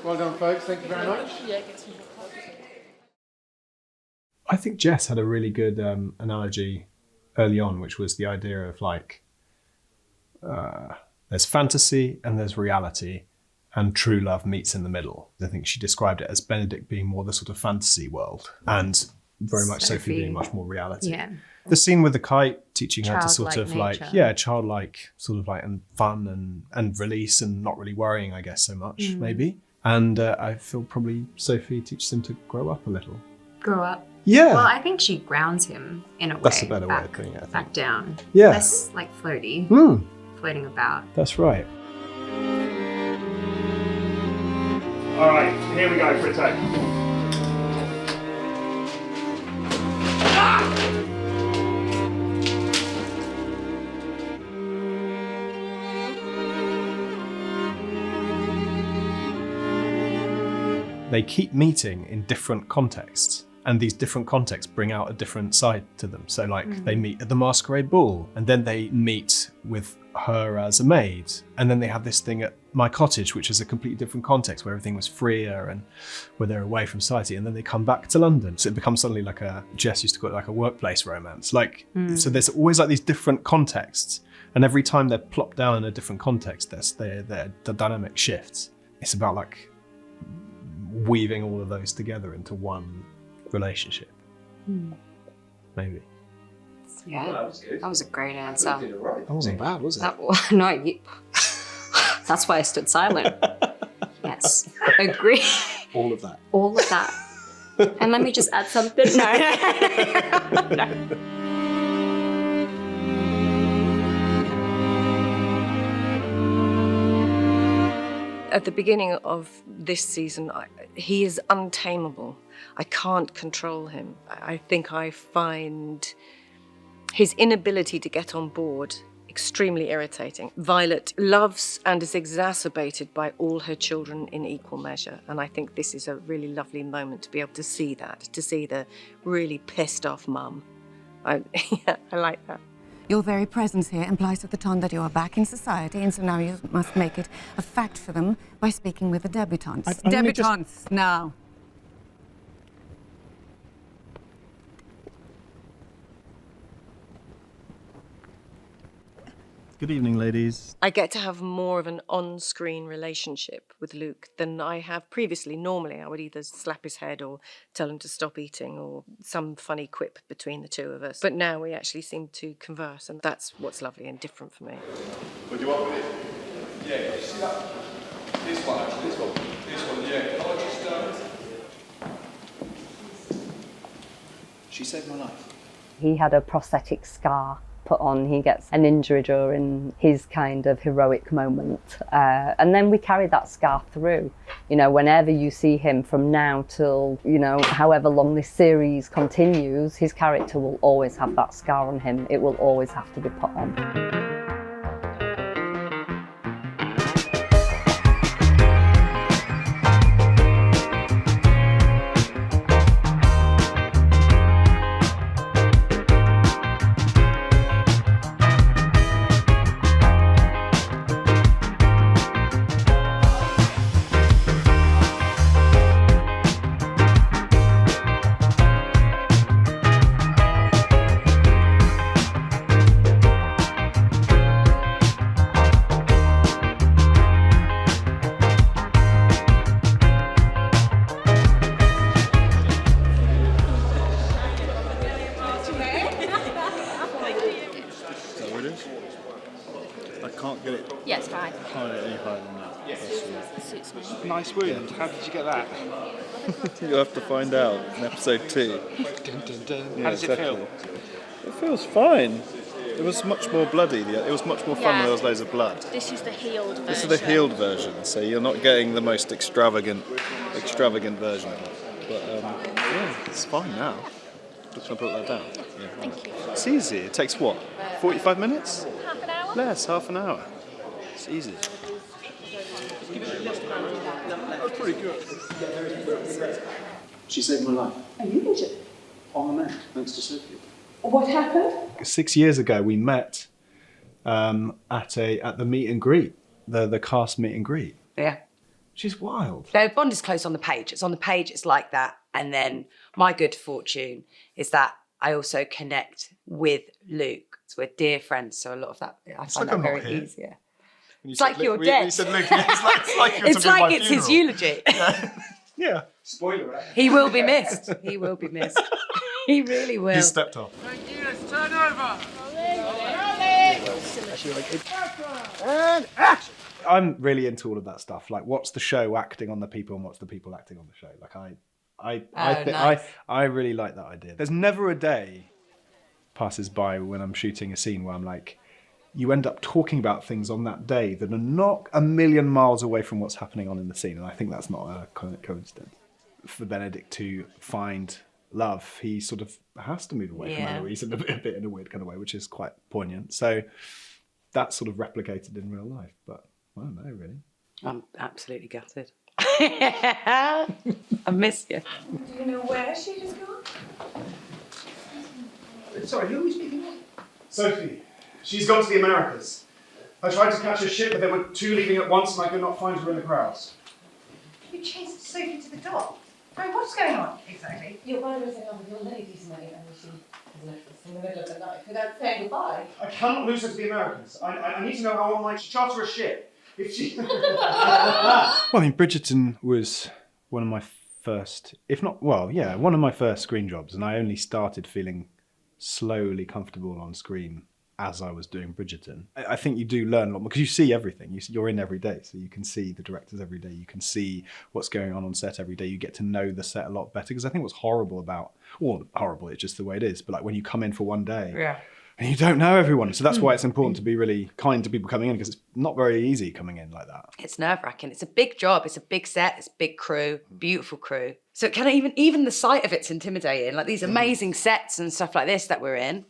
Speaker 26: Well done, folks. Thank you very much.
Speaker 13: I think Jess had a really good analogy early on, which was the idea of like, there's fantasy and there's reality, and true love meets in the middle. I think she described it as Benedict being more the sort of fantasy world, and very much Sophie being much more reality.
Speaker 2: Yeah.
Speaker 13: The scene with the kite teaching her to sort of
Speaker 2: Childlike
Speaker 13: like,
Speaker 2: nature.
Speaker 13: childlike, sort of like, and fun and release and not really worrying, I guess, so much,
Speaker 2: Mm.
Speaker 13: maybe. And I feel probably Sophie teaches him to grow up a little.
Speaker 2: Grow up.
Speaker 13: Yeah.
Speaker 2: Well, I think she grounds him in a way.
Speaker 13: That's a better way
Speaker 2: back,
Speaker 13: of putting it, I think.
Speaker 2: Back down.
Speaker 13: Yeah.
Speaker 2: Less like floaty.
Speaker 13: Mm.
Speaker 2: Floating about.
Speaker 13: That's right.
Speaker 15: All right, here we go for a take.
Speaker 13: They keep meeting in different contexts, and these different contexts bring out a different side to them. So like they meet at the masquerade ball, and then they meet with her as a maid, and then they have this thing at my cottage, which is a completely different context where everything was freer and where they're away from society, and then they come back to London. So it becomes suddenly like Jess used to call it like a workplace romance. So there's always like these different contexts, and every time they're plopped down in a different context, the dynamic shifts. It's about like weaving all of those together into one relationship. Maybe.
Speaker 2: Yeah,
Speaker 26: Well, that was good.
Speaker 2: that was a great answer.
Speaker 26: You did it right.
Speaker 8: That wasn't bad, was it?
Speaker 2: No, that's why I stood silent. Yes, agree.
Speaker 8: All of that.
Speaker 2: All of that. And let me just add something. No.
Speaker 7: At the beginning of this season, he is untamable. I can't control him. I think I find his inability to get on board extremely irritating. Violet loves and is exacerbated by all her children in equal measure. And I think this is a really lovely moment to be able to see that, to see the really pissed off mum. I like that.
Speaker 19: Your very presence here implies to the ton that you are back in society, and so now you must make it a fact for them by speaking with the debutantes. Debutantes, now.
Speaker 8: Good evening, ladies.
Speaker 7: I get to have more of an on-screen relationship with Luke than I have previously. Normally, I would either slap his head or tell him to stop eating or some funny quip between the two of us. But now we actually seem to converse, and that's what's lovely and different for me.
Speaker 16: What do you want with it? Yeah, you see that? This one, actually, this one, yeah. Can I just, She saved my life.
Speaker 4: He had a prosthetic scar put on. He gets an injury during his kind of heroic moment. And then we carry that scar through. You know, whenever you see him from now till, you know, however long this series continues, his character will always have that scar on him. It will always have to be put on.
Speaker 9: Nice wound. How did you get that?
Speaker 12: You'll have to find out in episode 2.
Speaker 9: Dun, dun, dun.
Speaker 12: Yeah,
Speaker 9: How does it feel?
Speaker 12: It feels fine. It was much more bloody. It was much more fun when there was loads of blood.
Speaker 21: This is the healed version.
Speaker 12: This is the healed version, so you're not getting the most extravagant version of it. But yeah, it's fine now. Just gonna put that down. Yeah.
Speaker 21: Thank you.
Speaker 12: It's easy. It takes what? 45 minutes?
Speaker 21: Half an hour?
Speaker 12: Less, half an hour. It's easy.
Speaker 16: That's pretty good.
Speaker 5: She saved my life.
Speaker 10: Are you injured?
Speaker 5: On the mend, thanks to Sophie.
Speaker 10: What happened?
Speaker 13: 6 years ago, we met at the meet and greet, the cast meet and greet.
Speaker 17: Yeah.
Speaker 13: She's wild.
Speaker 17: Their bond is close on the page. It's on the page, it's like that. And then my good fortune is that I also connect with Luke. So we're dear friends, so a lot of that, I find that very easier. It's like you're dead.
Speaker 12: You said Luke, it's like you're
Speaker 17: it's
Speaker 12: talking
Speaker 17: like
Speaker 12: my
Speaker 17: it's his
Speaker 12: funeral.
Speaker 17: eulogy.
Speaker 13: Yeah.
Speaker 12: Spoiler, right?
Speaker 17: He will be missed. He will be missed. He really will.
Speaker 13: He stepped off.
Speaker 14: Thank you, let's turn over.
Speaker 13: And action! I'm really into all of that stuff. Like, what's the show acting on the people and what's the people acting on the show? Like, I really like that idea. There's never a day passes by when I'm shooting a scene where I'm like, you end up talking about things on that day that are not a million miles away from what's happening on in the scene. And I think that's not a coincidence. For Benedict to find love, he sort of has to move away from Eloise a bit in a weird kind of way, which is quite poignant. So that's sort of replicated in real life, but I don't know, really.
Speaker 17: I'm absolutely gutted. I miss you.
Speaker 10: Do you know where she has gone?
Speaker 5: Sorry, who are we speaking of?
Speaker 15: Sophie. She's gone to the Americas. I tried to catch her ship, but there were 2 leaving at once, and I could not find her in the crowds.
Speaker 1: You chased Sophie to the dock? I mean, what's going on exactly?
Speaker 10: Your mother was in love with your ladies' maid and she has left us in the middle of the night without saying goodbye.
Speaker 15: I cannot lose her to the Americans. I need to know how I might charter a ship. If she...
Speaker 13: Well, I mean, Bridgerton was one of my first, if not, well, yeah, one of my first screen jobs, and I only started feeling slowly comfortable on screen as I was doing Bridgerton. I think you do learn a lot more because you see everything. You're in every day, so you can see the directors every day. You can see what's going on set every day. You get to know the set a lot better because I think what's horrible about, well, horrible, it's just the way it is, but like when you come in for one day,
Speaker 17: Yeah.
Speaker 13: and you don't know everyone. So that's why it's important to be really kind to people coming in because it's not very easy coming in like that.
Speaker 17: It's nerve-wracking. It's a big job. It's a big set. It's a big crew. Beautiful crew. So it kind of even the sight of it's intimidating. Like these amazing sets and stuff like this that we're in.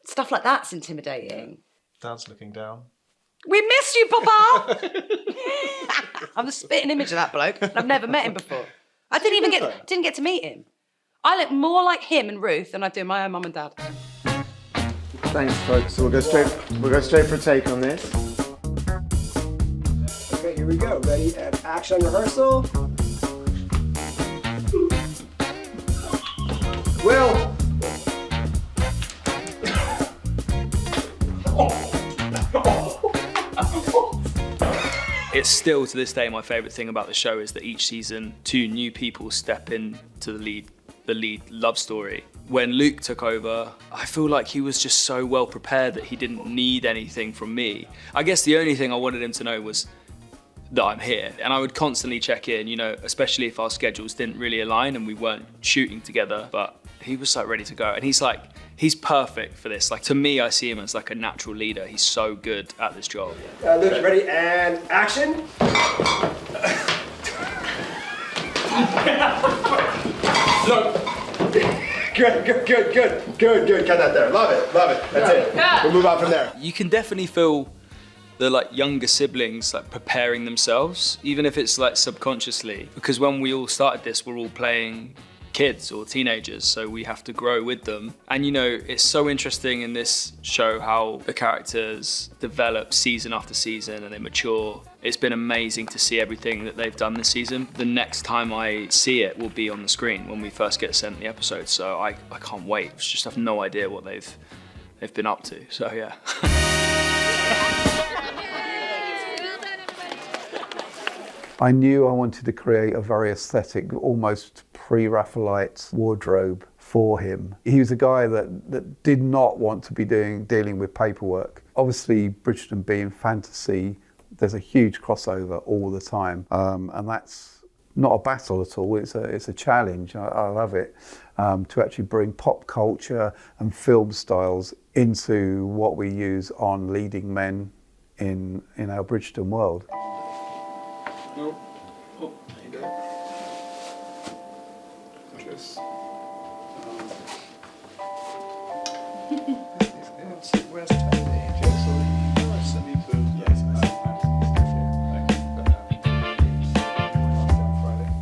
Speaker 17: Stuff like that's intimidating.
Speaker 12: Dad's looking down.
Speaker 17: We miss you, Papa! I'm the spitting image of that bloke. And I've never met him before. I didn't get to meet him. I look more like him and Ruth than I do my own mum and dad.
Speaker 11: Thanks, folks. So we'll go straight for a take on this.
Speaker 5: Okay, here we go. Ready and action rehearsal. Will.
Speaker 3: It's still to this day my favourite thing about the show is that each season 2 new people step into the lead love story. When Luke took over, I feel like he was just so well prepared that he didn't need anything from me. I guess the only thing I wanted him to know was that I'm here, and I would constantly check in, you know, especially if our schedules didn't really align and we weren't shooting together, but he was like ready to go, and he's perfect for this. Like, to me, I see him as like a natural leader. He's so good at this job.
Speaker 5: Luke, ready and action. Look. Good. Cut that there. Love it. That's it. We'll move on from there.
Speaker 3: You can definitely feel the like younger siblings like preparing themselves, even if it's like subconsciously, because when we all started this, we're all playing kids or teenagers, so we have to grow with them. And you know, it's so interesting in this show how the characters develop season after season and they mature. It's been amazing to see everything that they've done this season. The next time I see it will be on the screen when we first get sent the episode, so I can't wait. I just have no idea what they've been up to, so yeah.
Speaker 20: I knew I wanted to create a very aesthetic, almost pre-Raphaelite wardrobe for him. He was a guy that did not want to be dealing with paperwork. Obviously, Bridgerton being fantasy, there's a huge crossover all the time, and that's not a battle at all. It's a challenge. I love it to actually bring pop culture and film styles into what we use on leading men in our Bridgerton world.
Speaker 16: Oh, there you go. Just. Where's Tony?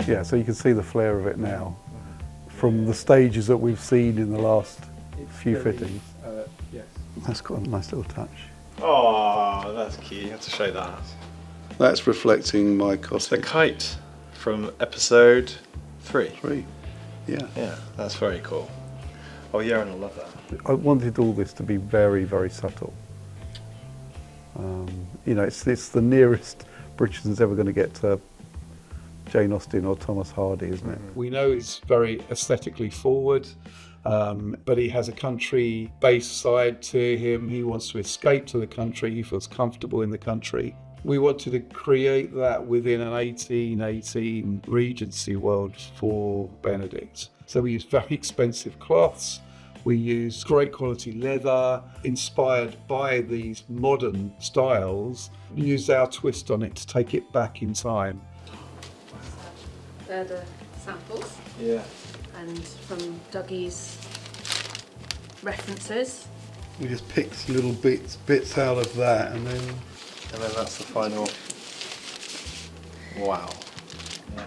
Speaker 20: Yeah, so you can see the flair of it now from the stages that we've seen in the last few fittings.
Speaker 16: Yes.
Speaker 20: That's got a nice little touch.
Speaker 12: Oh, that's cute. You have to show that.
Speaker 20: That's reflecting my costume.
Speaker 12: The kite from episode 3.
Speaker 20: 3, yeah.
Speaker 12: Yeah, that's very cool. Oh, yeah, and I love that.
Speaker 20: I wanted all this to be very, very subtle. You know, it's the nearest Bridgerton's ever going to get to Jane Austen or Thomas Hardy, isn't it?
Speaker 22: We know he's very aesthetically forward, but he has a country-based side to him. He wants to escape to the country. He feels comfortable in the country. We wanted to create that within an 1818 Regency world for Benedict. So we used very expensive cloths. We used great quality leather, inspired by these modern styles. We used our twist on it to take it back in time.
Speaker 10: They're the samples.
Speaker 12: Yeah.
Speaker 10: And from Dougie's references.
Speaker 20: We just picked little bits out of that, and then
Speaker 12: that's the final. Wow.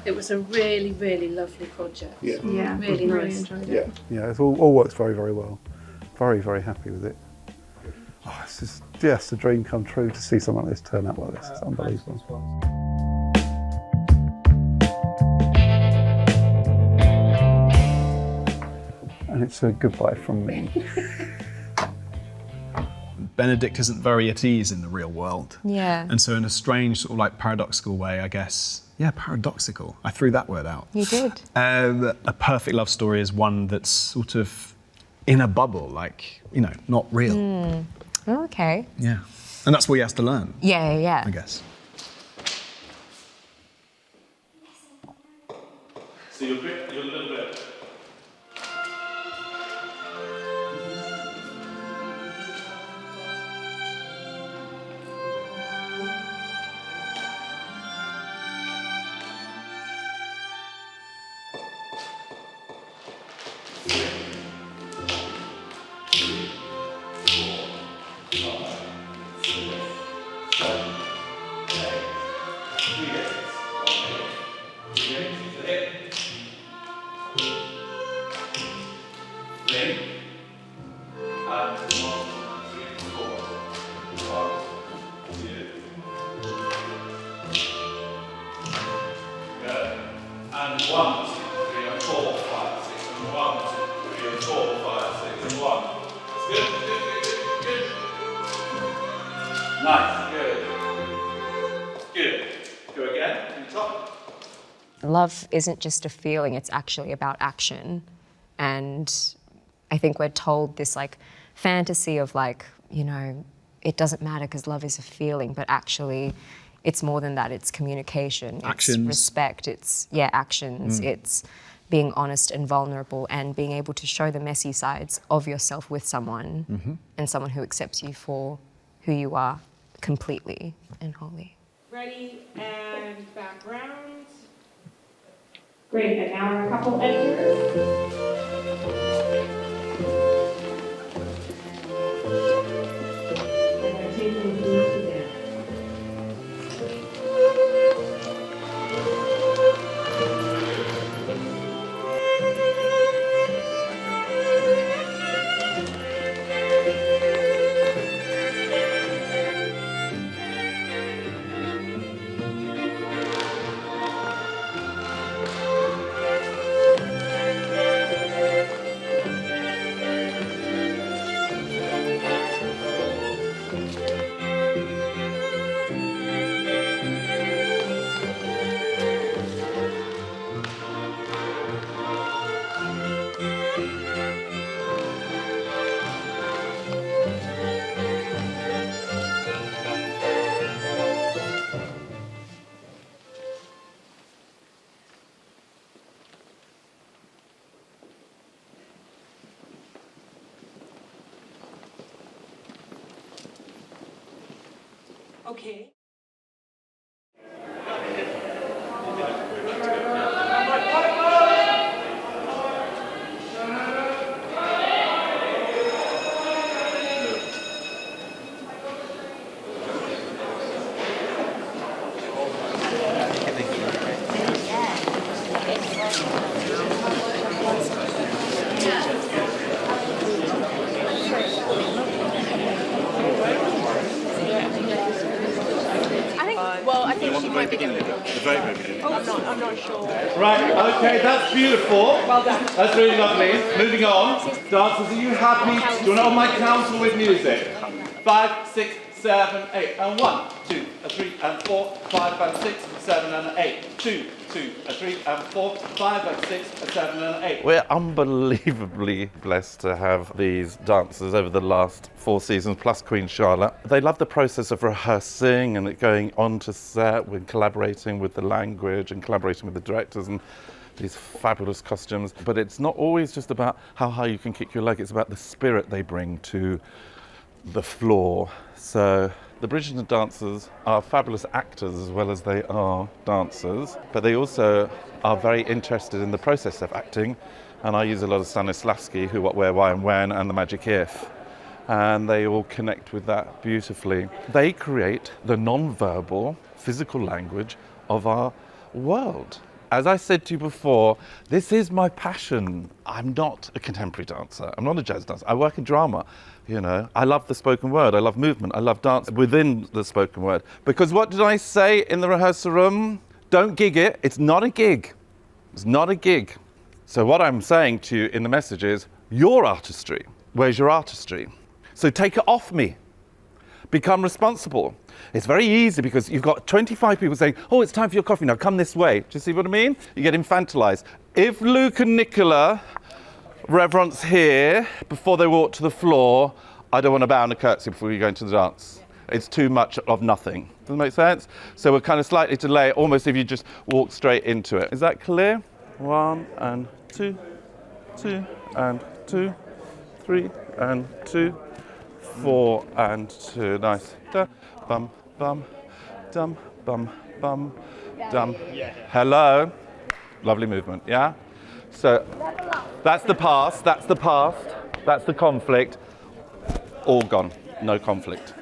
Speaker 10: It was a really, really lovely project.
Speaker 20: Yeah.
Speaker 10: Yeah, really nice.
Speaker 20: Enjoyed it. Yeah, it all works very, very well. Very, very happy with it. Oh, it's just a dream come true to see something like this turn out like this. It's unbelievable. And it's a goodbye from me.
Speaker 8: Benedict isn't very at ease in the real world.
Speaker 2: Yeah.
Speaker 8: And so in a strange sort of like paradoxical way, I guess, yeah, paradoxical. I threw that word out.
Speaker 2: You did.
Speaker 8: A perfect love story is one that's sort of in a bubble, like, you know, not real.
Speaker 2: Oh, okay.
Speaker 8: Yeah. And that's what he has to learn.
Speaker 2: Yeah.
Speaker 8: I guess.
Speaker 16: So you're a little bit. And 1, 2, 3, and 4, 5, 6, and 1, 2, 3, and 4, 5, 6, and 1. That's good. Nice, good. Go again, in the top.
Speaker 6: Love isn't just a feeling, it's actually about action. And I think we're told this like fantasy of like, you know, it doesn't matter because love is a feeling, but actually it's more than that. It's communication,
Speaker 8: actions.
Speaker 6: It's respect, it's, actions. It's being honest and vulnerable and being able to show the messy sides of yourself with someone and someone who accepts you for who you are completely and wholly.
Speaker 14: Ready and back round. Great, and now our couple enters. And they're taking the wheels again. Okay.
Speaker 16: I think she might be doing it. The very, very beginning.
Speaker 14: I'm not sure.
Speaker 16: Right, okay, that's beautiful.
Speaker 14: Well done.
Speaker 16: That's really lovely. Moving on. Dancers, are you happy? Do you want to on my council with music? 5, 6, 7, 8, and 1, 2, 3, and 4, 5, and 6, 7, and 8, 2, 2, 3, and 4, 5, and 6, 7, and 8.
Speaker 18: We're unbelievably blessed to have these dancers over the last 4 seasons, plus Queen Charlotte. They love the process of rehearsing and it going on to set, with collaborating with the language and collaborating with the directors and these fabulous costumes. But it's not always just about how high you can kick your leg, it's about the spirit they bring to the floor. So the Bridgerton dancers are fabulous actors as well as they are dancers, but they also are very interested in the process of acting, and I use a lot of Stanislavski, Who, What, Where, Why and When, and the Magic If, and they all connect with that beautifully. They create the non-verbal physical language of our world, As I said to you before, this is my passion. I'm not a contemporary dancer. I'm not a jazz dancer. I work in drama. You know, I love the spoken word. I love movement. I love dance within the spoken word. Because what did I say in the rehearsal room? Don't gig it. It's not a gig. It's not a gig. So what I'm saying to you in the message is, your artistry. Where's your artistry? So take it off me. Become responsible. It's very easy because you've got 25 people saying, oh, it's time for your coffee now, come this way. Do you see what I mean? You get infantilized. If Luke and Nicola reverence here before they walk to the floor, I don't want to bow and a curtsy before you go into the dance. It's too much of nothing. Does that make sense? So we're kind of slightly delay, almost if you just walk straight into it. Is that clear? 1 and 2, 2 and 2, 3 and 2, 4 and 2. Nice. Da, bum, bum, dum, bum, bum, dum. Hello. Lovely movement, yeah? So that's the past, that's the past, that's the conflict. All gone, no conflict.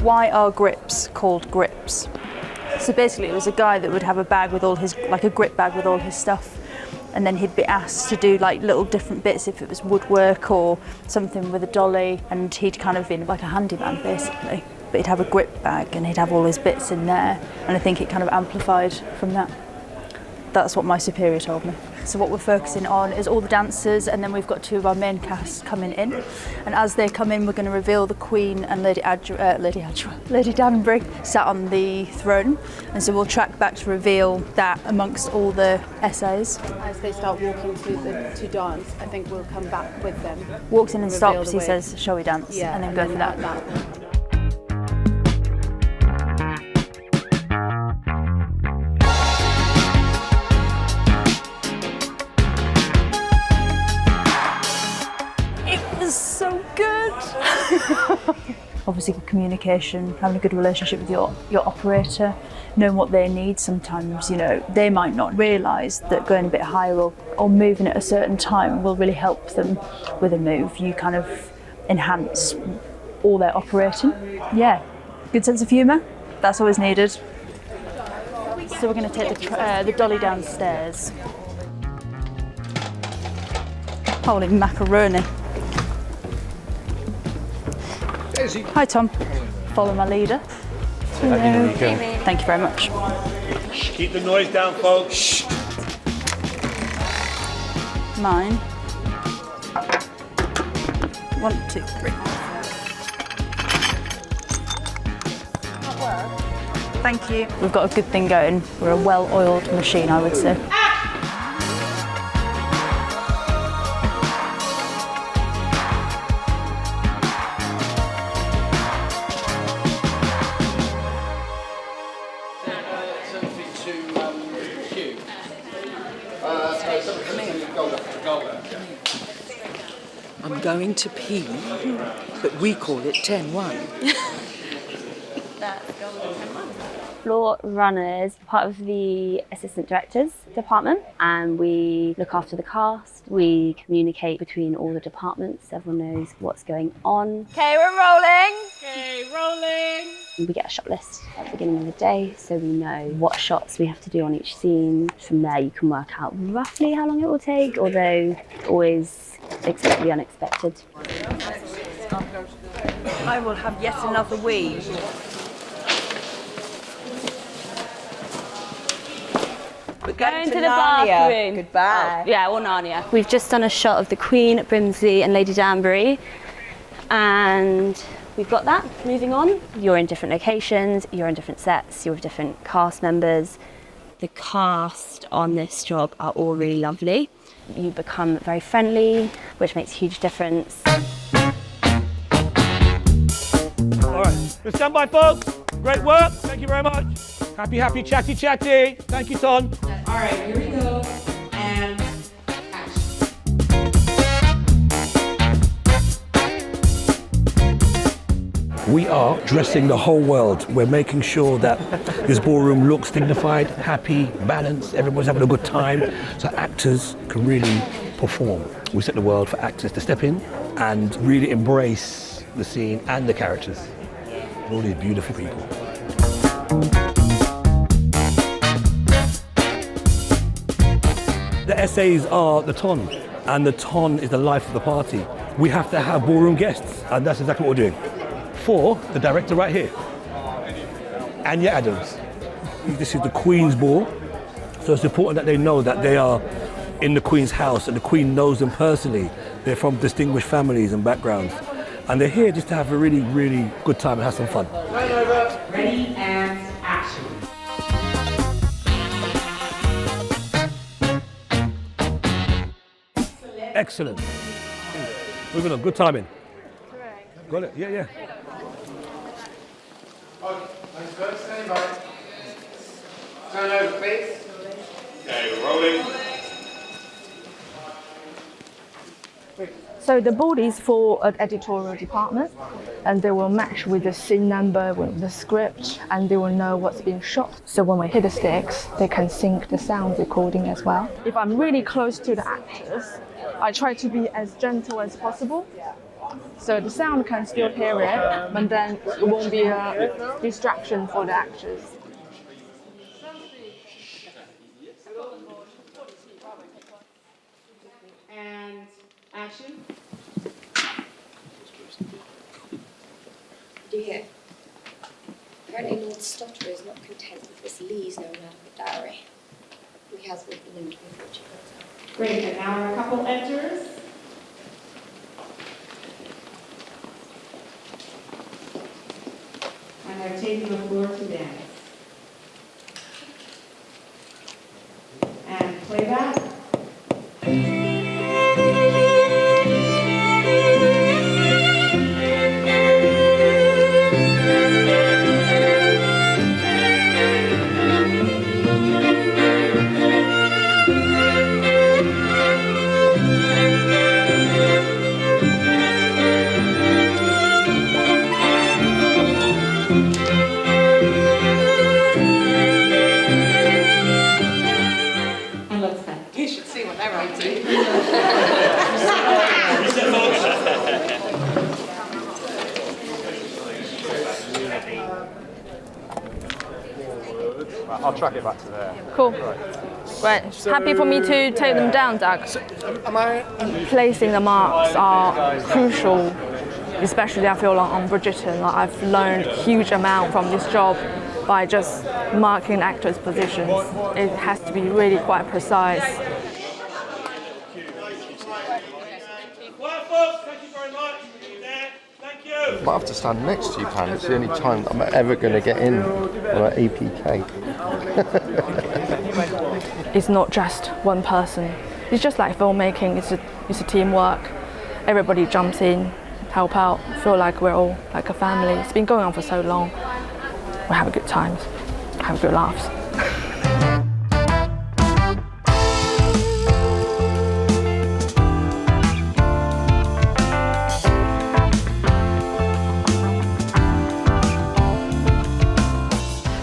Speaker 7: Why are grips called grips? So basically it was a guy that would have a bag with all his, like a grip bag with all his stuff, and then he'd be asked to do like little different bits if it was woodwork or something with a dolly, and he'd kind of been like a handyman basically. But he'd have a grip bag and he'd have all his bits in there, and I think it kind of amplified from that. That's what my superior told me. So what we're focusing on is all the dancers, and then we've got 2 of our main cast coming in. And as they come in, we're going to reveal the Queen and Lady Danbury sat on the throne. And so we'll track back to reveal that amongst all the essays.
Speaker 10: As they start walking to dance, I think we'll come back with them.
Speaker 7: Walks in and
Speaker 10: Reveal
Speaker 7: stops,
Speaker 10: the
Speaker 7: he
Speaker 10: way.
Speaker 7: says, shall we dance?
Speaker 10: Yeah,
Speaker 7: and then go for that. So good. Obviously good communication, having a good relationship with your operator, knowing what they need. Sometimes, you know, they might not realise that going a bit higher or moving at a certain time will really help them with a move. You kind of enhance all their operating. Yeah, good sense of humour, that's always needed. So we're going to take the dolly downstairs. Holy macaroni. Hi Tom, follow my leader. Hello. Thank you very much.
Speaker 19: Keep the noise down, folks.
Speaker 7: Mine. 1, 2, 3. Thank you. We've got a good thing going. We're a well-oiled machine, I would say.
Speaker 23: I'm going to pee, but we call it 10-1.
Speaker 24: Floor runners, part of the assistant directors department, and we look after the cast. We communicate between all the departments. Everyone knows what's going on.
Speaker 2: Okay, we're rolling.
Speaker 14: Okay, rolling.
Speaker 24: We get a shot list at the beginning of the day, so we know what shots we have to do on each scene. From there, you can work out roughly how long it will take, although always expect the unexpected.
Speaker 7: I will have yet another wee.
Speaker 24: We're going to the bathroom.
Speaker 2: Goodbye.
Speaker 24: Oh, yeah, or Narnia. We've just done a shot of the Queen, Brimsley and Lady Danbury, and we've got that. Moving on, you're in different locations, you're in different sets, you're with different cast members. The cast on this job are all really lovely. You become very friendly, which makes a huge difference.
Speaker 19: All right, good stand by, folks. Great work. Thank you very much. Happy, chatty. Thank you, Ton.
Speaker 14: All right, here we go. And
Speaker 19: We are dressing the whole world. We're making sure that this ballroom looks dignified, happy, balanced, everyone's having a good time, so actors can really perform. We set the world for actors to step in and really embrace the scene and the characters. And all these beautiful people. The essays are the ton, and the ton is the life of the party. We have to have ballroom guests, and that's exactly what we're doing. For the director right here, Anya Adams. This is the Queen's Ball, so it's important that they know that they are in the Queen's house and the Queen knows them personally. They're from distinguished families and backgrounds, and they're here just to have a really, really good time and have some fun.
Speaker 14: Ready and action.
Speaker 19: Excellent. Moving on, good timing. Got it? Yeah, yeah.
Speaker 5: Okay, thanks, good. Stand by. Turn over, please. Okay, we're rolling.
Speaker 7: So the board is for an editorial department, and they will match with the scene number, with the script, and they will know what's being shot. So when we hit the sticks, they can sync the sound recording as well. If I'm really close to the actors, I try to be as gentle as possible, so the sound can still hear it, but then it won't be a distraction for the actors.
Speaker 14: And action.
Speaker 1: Do you hear? Apparently Lord Stotterer is not content with this Lee's known out of the diary. He has with the link with which he goes out.
Speaker 14: Great, and now our couple enters. And have taken the floor to dance. And play that.
Speaker 4: I'll track it back to there.
Speaker 7: Cool. Right. Happy for me to take them down, Doug? Placing the marks are crucial, especially I feel like on Bridgerton. Like I've learned a huge amount from this job by just marking actors' positions. It has to be really quite precise.
Speaker 4: I might have to stand next to you, Pam. It's the only time that I'm ever going to get in on an APK.
Speaker 7: It's not just one person. It's just like filmmaking. It's a teamwork. Everybody jumps in, help out. Feel like we're all like a family. It's been going on for so long. We have a good times, have good laughs.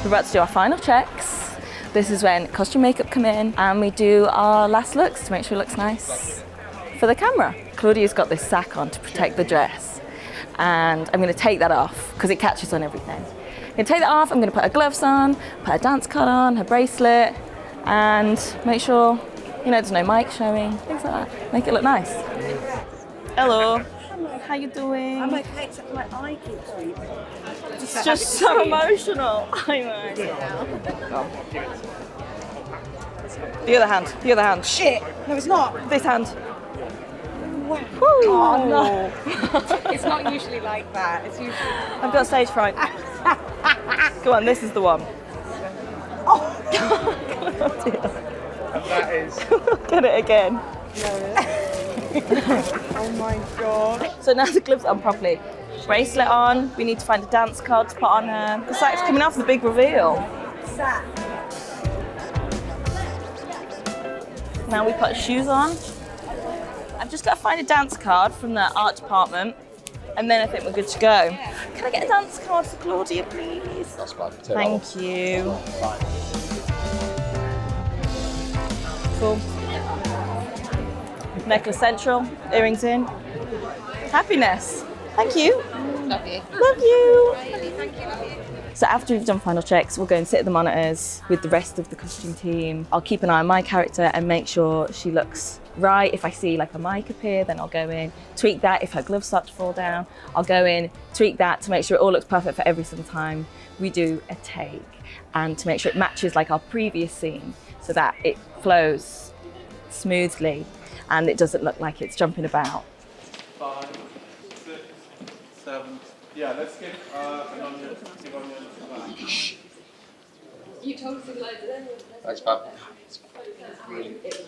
Speaker 7: We're about to do our final checks. This is when costume makeup come in and we do our last looks to make sure it looks nice for the camera. Claudia's got this sack on to protect the dress, and I'm going to take that off because it catches on everything. I'm going to take that off, I'm going to put her gloves on, put her dance card on, her bracelet, and make sure, there's no mic showing, things like that. Make it look nice. Hello. How you doing?
Speaker 9: I'm okay, except my eye keeps reading.
Speaker 7: It's just so emotional. I know. The other hand.
Speaker 9: Shit! No, it's not.
Speaker 7: This hand.
Speaker 9: Oh no. It's not usually like that. It's usually.
Speaker 7: I've got stage fright. Go on, this is the one.
Speaker 9: Oh,
Speaker 7: God, dear.
Speaker 4: And that is.
Speaker 7: Get it again.
Speaker 9: Oh my god.
Speaker 7: So now the gloves on properly. Bracelet on. We need to find a dance card to put on her. The sack's coming off, the big reveal.
Speaker 9: Sack.
Speaker 7: Now we put shoes on. I've just got to find a dance card from the art department.
Speaker 13: and then I think we're good to go. Can I get a dance card for Claudia, please?
Speaker 4: That's fine.
Speaker 13: Thank you. Cool. Necklace central, earrings in. Happiness. Thank you.
Speaker 10: Love you.
Speaker 13: Love you.
Speaker 10: Thank you. Love you.
Speaker 13: So after we've done final checks, we'll go and sit at the monitors with the rest of the costume team. I'll keep an eye on my character and make sure she looks right. If I see like a mic appear, then I'll go in, tweak that. If her gloves start to fall down, I'll go in, tweak that to make sure it all looks perfect for every single time we do a take, and to make sure it matches like our previous scene so that it flows smoothly and it doesn't look like it's jumping about.
Speaker 16: 5, 6, 7. Yeah, let's give an onion. Give onion to that.
Speaker 10: You told us to load it in.
Speaker 4: Thanks, Pap.
Speaker 10: It was quite good too. It's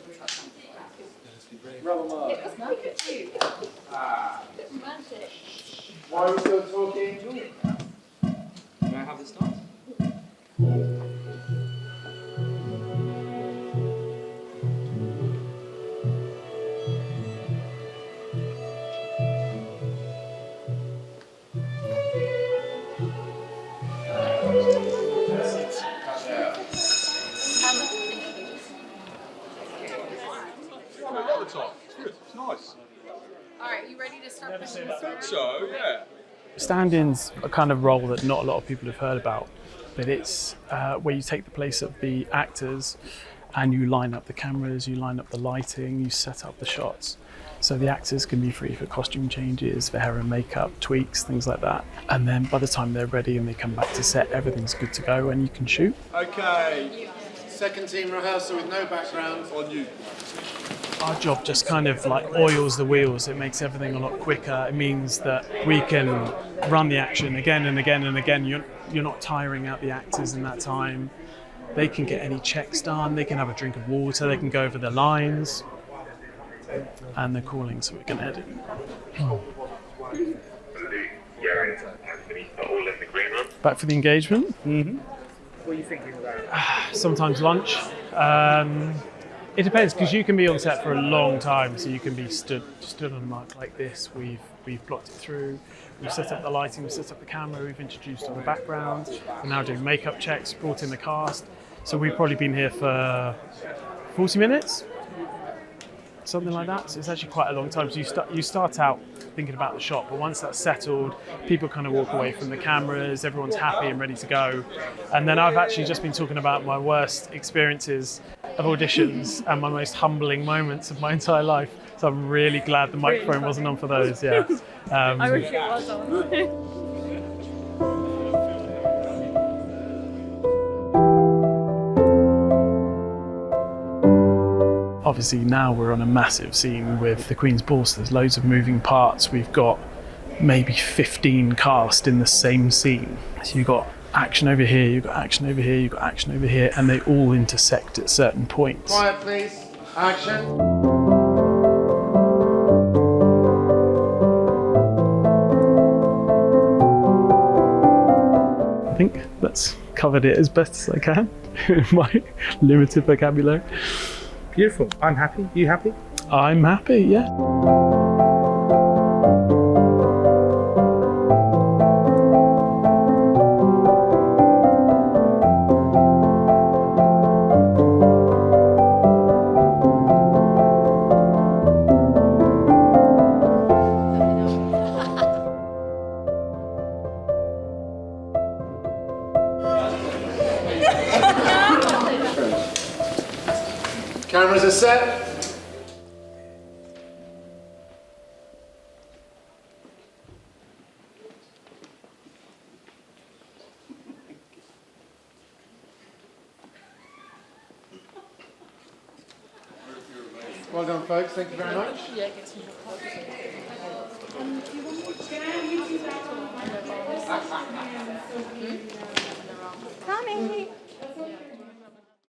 Speaker 10: romantic.
Speaker 16: Why are we still talking? May I have the start?
Speaker 10: It's nice. Alright, you ready to start pushing the sword?
Speaker 16: So, yeah.
Speaker 15: Stand-in's a kind of role that not a lot of people have heard about, but it's where you take the place of the actors and you line up the cameras, you line up the lighting, you set up the shots. So the actors can be free for costume changes, for hair and makeup, tweaks, things like that. And then by the time they're ready and they come back to set, everything's good to go and you can shoot.
Speaker 16: Okay, second team rehearsal with no background on you.
Speaker 15: Our job just kind of like oils the wheels. It makes everything a lot quicker. It means that we can run the action again and again and again. You're not tiring out the actors in that time. They can get any checks done. They can have a drink of water. They can go over the lines. And they're calling, so we can edit. Back for the engagement? Mm-hmm.
Speaker 17: What are you thinking about?
Speaker 15: Sometimes lunch. It depends, because you can be on set for a long time, so you can be stood on a mark like this. We've blocked it through. We've set up the lighting. We've set up the camera. We've introduced all the background. We're now doing makeup checks. Brought in the cast. So we've probably been here for 40 minutes, something like that. So it's actually quite a long time. So you start out thinking about the shot, but once that's settled, people kind of walk away from the cameras. Everyone's happy and ready to go. And then I've actually just been talking about my worst experiences of auditions and my most humbling moments of my entire life. So I'm really glad the microphone wasn't on for those. Yeah.
Speaker 13: I wish it was on.
Speaker 15: Obviously now we're on a massive scene with the Queen's Ball, so there's loads of moving parts. We've got maybe 15 cast in the same scene. So you've got action over here, you've got action over here, you've got action over here, and they all intersect at certain points.
Speaker 16: Quiet, please. Action.
Speaker 15: I think that's covered it as best as I can in my limited vocabulary.
Speaker 17: Beautiful. I'm happy. You happy?
Speaker 15: I'm happy, yeah.
Speaker 16: Cameras are set. Well done, folks. Thank you very much.
Speaker 10: Yeah, get some
Speaker 13: Tommy!